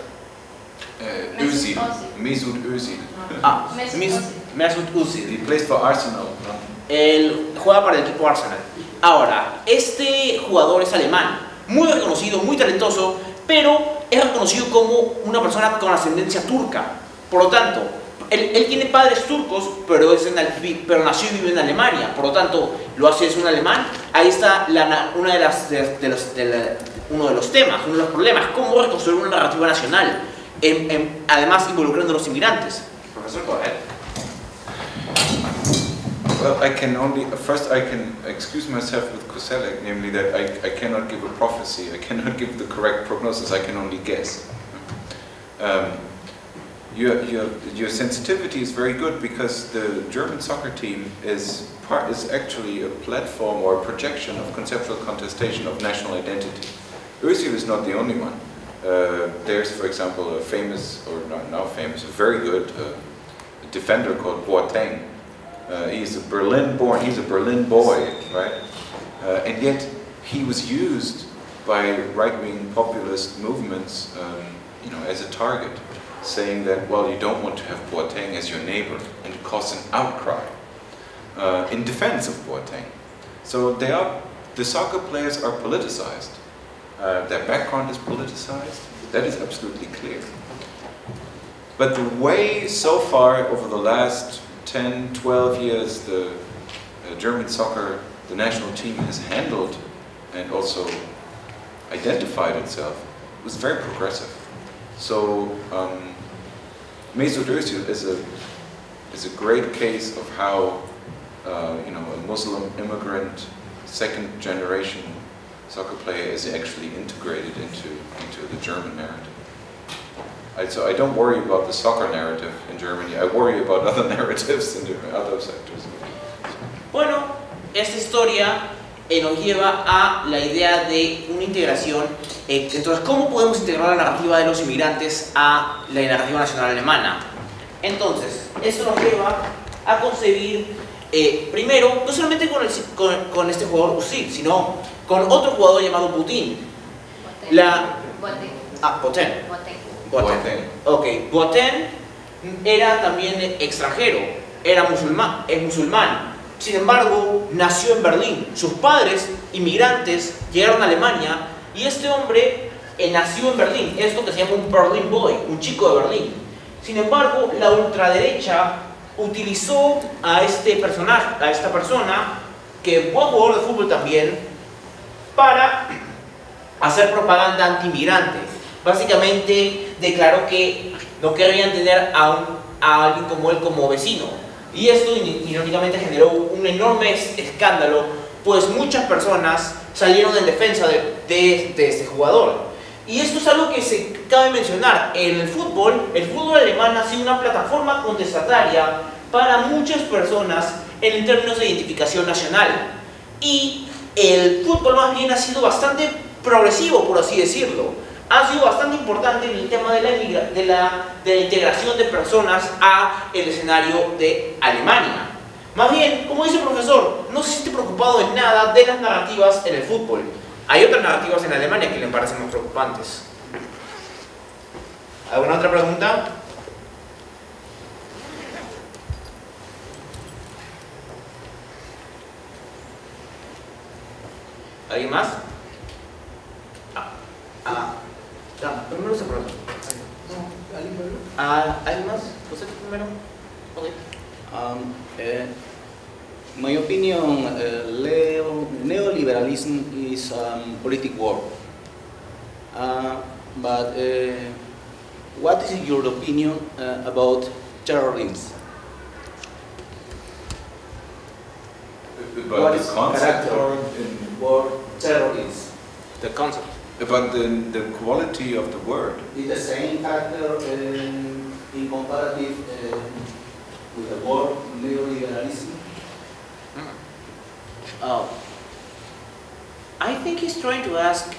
Özil. Mesut Özil. Mesut Özil. He plays for Arsenal. Él juega para el equipo Arsenal. Ahora, este jugador es alemán, muy reconocido, muy talentoso, pero es reconocido como una persona con ascendencia turca. Por lo tanto, él tiene padres turcos, pero nació y vive en Alemania. Por lo tanto, lo hace es un alemán. Ahí está uno de los temas, uno de los problemas: cómo reconstruir una narrativa nacional, además involucrando a los inmigrantes. Profesor, go ahead. Well, I can excuse myself with Koselleck, namely that I cannot give a prophecy, I cannot give the correct prognosis, I can only guess. your sensitivity is very good, because the German soccer team is actually a platform or a projection of conceptual contestation of national identity. Özil is not the only one. There's, for example, a famous, or not now famous, a very good defender called Boateng. He's a Berlin boy, right? And yet he was used by right-wing populist movements, as a target, saying that, well, you don't want to have Boateng as your neighbor, and it caused an outcry in defense of Boateng. So the soccer players are politicized. Their background is politicized. That is absolutely clear. But the way so far over the last 10, 12 years the German soccer, the national team has handled and also identified itself was very progressive. So Mesut Özil is a great case of how a Muslim immigrant, second generation soccer player is actually integrated into the German narrative. So I don't worry about the soccer narrative in Germany. I worry about other narratives in other sectors. Bueno, esta historia nos lleva a la idea de una integración. Entonces, ¿cómo podemos integrar la narrativa de los inmigrantes a la narrativa nacional alemana? Entonces, eso nos lleva a concebir, primero, no solamente con este jugador Özil, sino con otro jugador llamado Putin. Boateng. Ok, Boateng era también extranjero, es musulmán. Sin embargo, nació en Berlín. Sus padres, inmigrantes, llegaron a Alemania y este hombre nació en Berlín. Es lo que se llama un Berlin Boy, un chico de Berlín. Sin embargo, la ultraderecha utilizó a este personaje, a esta persona, que fue jugador de fútbol también, para hacer propaganda anti-inmigrante. Básicamente declaró que no querían tener a alguien como él como vecino. Y esto irónicamente generó un enorme escándalo, pues muchas personas salieron en defensa de este jugador. Y esto es algo que se cabe mencionar. El fútbol alemán ha sido una plataforma contestataria para muchas personas en términos de identificación nacional. Y el fútbol más bien ha sido bastante progresivo, por así decirlo. Ha sido bastante importante en el tema de la integración de personas a el escenario de Alemania. Más bien, como dice el profesor, no se siente preocupado en nada de las narrativas en el fútbol. Hay otras narrativas en Alemania que le parecen más preocupantes. ¿Alguna otra pregunta? ¿Alguien más? Primero se pregunta. ¿Alguien más? ¿Usted primero? Okay. My opinion, neoliberalism is politic war. But what is your opinion about terrorism? About the concept or terrorism? The concept. About the quality of the word. Is the same character in comparative with the word neoliberalism? I think he's trying to ask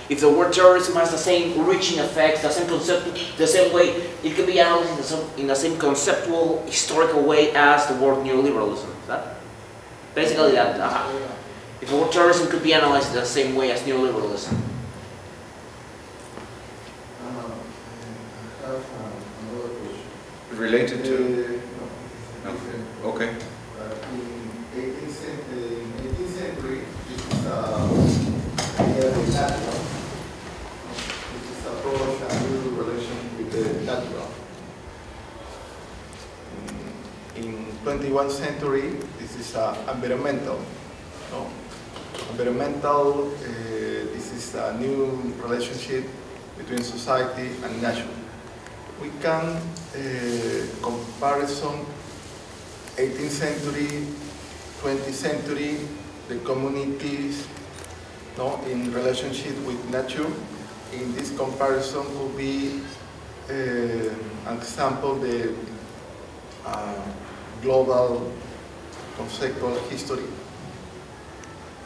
if the word terrorism has the same reaching effects, the same concept, the same way it could be analyzed in the same conceptual, historical way as the word neoliberalism. Is that basically that? If the word terrorism could be analyzed in the same way as neoliberalism. Related to? No. Okay. In 18th century, this is idea of the natural. This is approach a new relation with the natural. In 21st century, this is environmental. No? Environmental, this is a new relationship between society and nature. We can comparison 18th century, 20th century, the communities, no, in relationship with nature. In this comparison could be an example, the global conceptual history,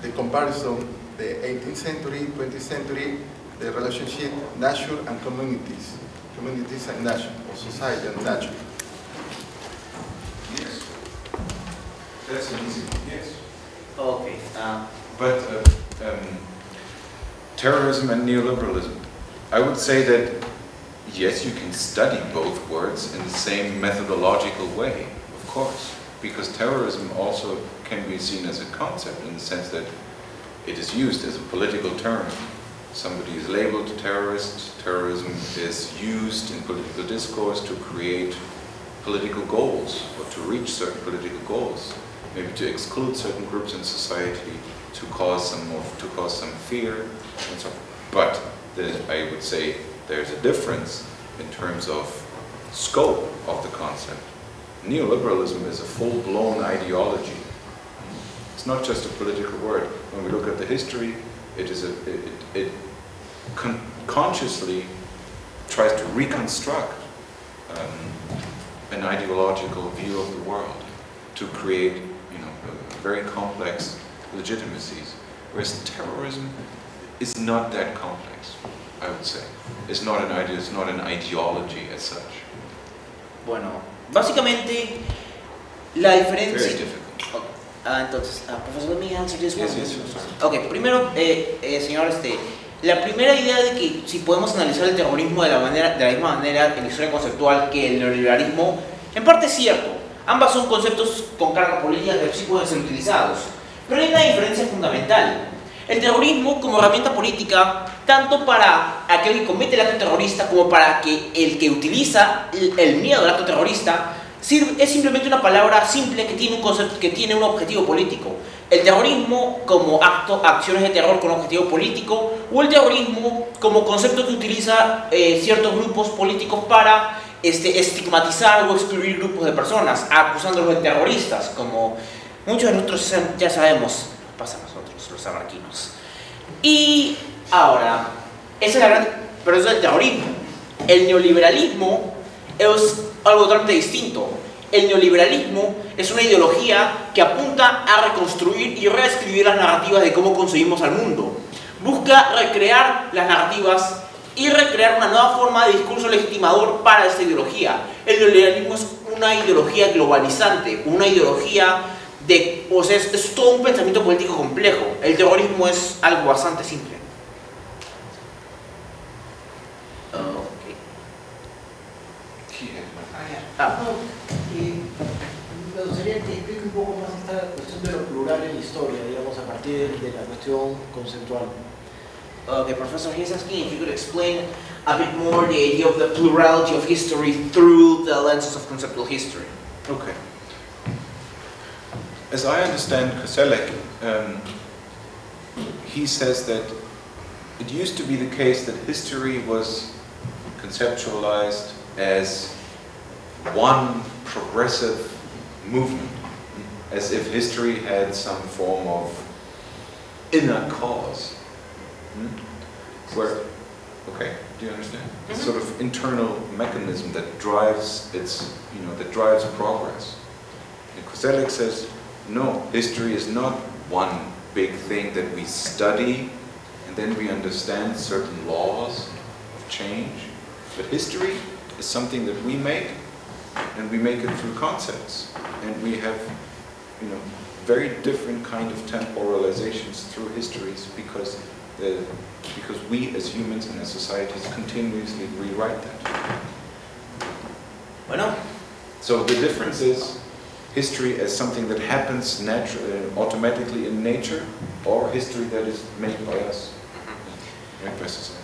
the comparison, the 18th century, 20th century, the relationship nature and communities and nature, or society and nature. Yes. That's an easy one, yes. Okay. But terrorism and neoliberalism, I would say that yes, you can study both words in the same methodological way, of course, because terrorism also can be seen as a concept in the sense that it is used as a political term. Somebody is labeled a terrorist. Terrorism is used in political discourse to create political goals or to reach certain political goals, maybe to exclude certain groups in society, to cause some fear and so on. But I would say there's a difference in terms of scope of the concept. Neoliberalism is a full-blown ideology. It's not just a political word. When we look at the history, it consciously tries to reconstruct an ideological view of the world to create, very complex legitimacies. Whereas terrorism is not that complex, I would say. It's not an idea. It's not an ideology as such. Bueno, básicamente la diferencia. Very difficult. Entonces, profesor, let me answer this one. Yes, sorry. Ok, primero, señor, la primera idea de que si podemos analizar el terrorismo de la misma manera en la historia conceptual que el neoliberalismo, en parte es cierto. Ambas son conceptos con carga política que sí pueden ser utilizados. Pero hay una diferencia fundamental. El terrorismo como herramienta política, tanto para aquel que comete el acto terrorista como para el que utiliza el miedo al acto terrorista, es simplemente una palabra simple que tiene un concepto, que tiene un objetivo político. El terrorismo como acciones de terror con objetivo político, o el terrorismo como concepto que utiliza ciertos grupos políticos para estigmatizar o excluir grupos de personas, acusándolos de terroristas, como muchos de nosotros ya sabemos, pasa a nosotros, los anarquinos. Y ahora, pero eso es el terrorismo. El neoliberalismo es algo totalmente distinto. El neoliberalismo es una ideología que apunta a reconstruir y reescribir las narrativas de cómo concebimos al mundo. Busca recrear las narrativas y recrear una nueva forma de discurso legitimador para esta ideología. El neoliberalismo es una ideología globalizante, una ideología es todo un pensamiento político complejo. El terrorismo es algo bastante simple. Me gustaría que explique un poco más esta cuestión de lo plural en la historia, digamos, a partir de la cuestión conceptual. Okay, Professor, he's asking if you could explain a bit more the idea of the plurality of history through the lenses of conceptual history. Okay. As I understand Koselleck, he says that it used to be the case that history was conceptualized as one progressive movement, as if history had some form of inner cause. Where, okay, do you understand? It's sort of internal mechanism that drives that drives progress. And Koselleck says, no, history is not one big thing that we study and then we understand certain laws of change. But history is something that we make, and we make it through concepts. And we have, very different kind of temporalizations through histories because we as humans and as societies continuously rewrite that. Bueno. So the difference is history as something that happens naturally, automatically in nature, or history that is made by us.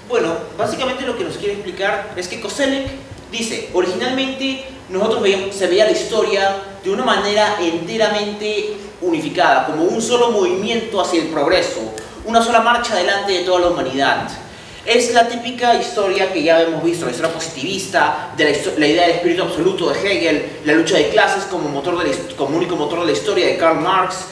Bueno, básicamente lo que nos quiere explicar es que Koselleck dice, originalmente nosotros se veía la historia de una manera enteramente unificada, como un solo movimiento hacia el progreso, una sola marcha adelante de toda la humanidad. Es la típica historia que ya hemos visto, la historia positivista, de la idea del espíritu absoluto de Hegel, la lucha de clases como único motor de la historia de Karl Marx,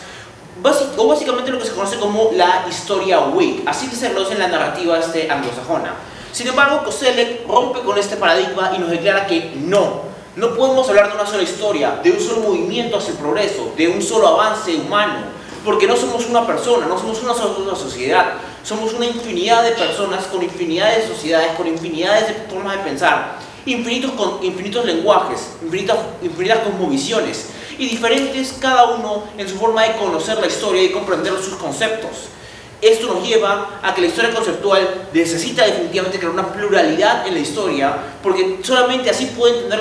o básicamente lo que se conoce como la historia Whig, así que se reconoce en la narrativa anglosajona. Sin embargo, Koselleck rompe con este paradigma y nos declara que no podemos hablar de una sola historia, de un solo movimiento hacia el progreso, de un solo avance humano, porque no somos una persona, no somos una sola sociedad, somos una infinidad de personas con infinidad de sociedades, con infinidades de formas de pensar, infinitos lenguajes, infinitas cosmovisiones, y diferentes cada uno en su forma de conocer la historia y comprender sus conceptos. Esto nos lleva a que la historia conceptual necesita definitivamente crear una pluralidad en la historia, porque solamente así puede entender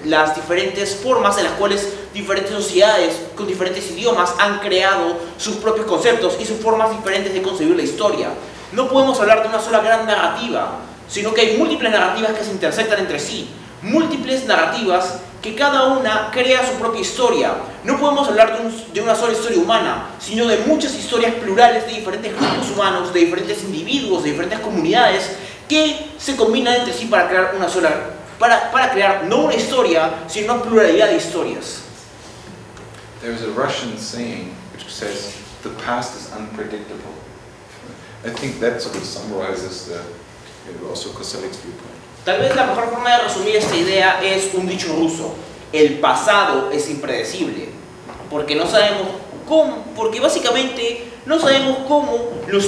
las diferentes formas en las cuales diferentes sociedades con diferentes idiomas han creado sus propios conceptos y sus formas diferentes de concebir la historia. No podemos hablar de una sola gran narrativa, sino que hay múltiples narrativas que se intersectan entre sí, múltiples narrativas que cada una crea su propia historia. No podemos hablar de una sola historia humana, sino de muchas historias plurales de diferentes grupos humanos, de diferentes individuos, de diferentes comunidades que se combinan entre sí para crear una sola, para crear no una historia, sino una pluralidad de historias. There's a Russian saying which says, "The past is unpredictable." I think that sort of summarizes also Koselleck's viewpoint. Tal vez la mejor forma de resumir esta idea es un dicho ruso: el pasado es impredecible, porque no sabemos cómo, porque básicamente no sabemos cómo el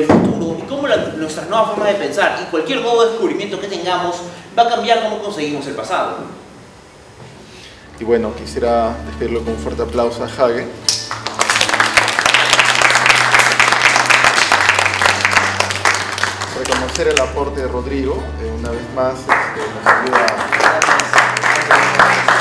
futuro y cómo nuestras nuevas formas de pensar y cualquier nuevo descubrimiento que tengamos va a cambiar cómo conseguimos el pasado. Y bueno, quisiera despedirlo con un fuerte aplauso a Hage. Reconocer el aporte de Rodrigo, una vez más nos ayuda a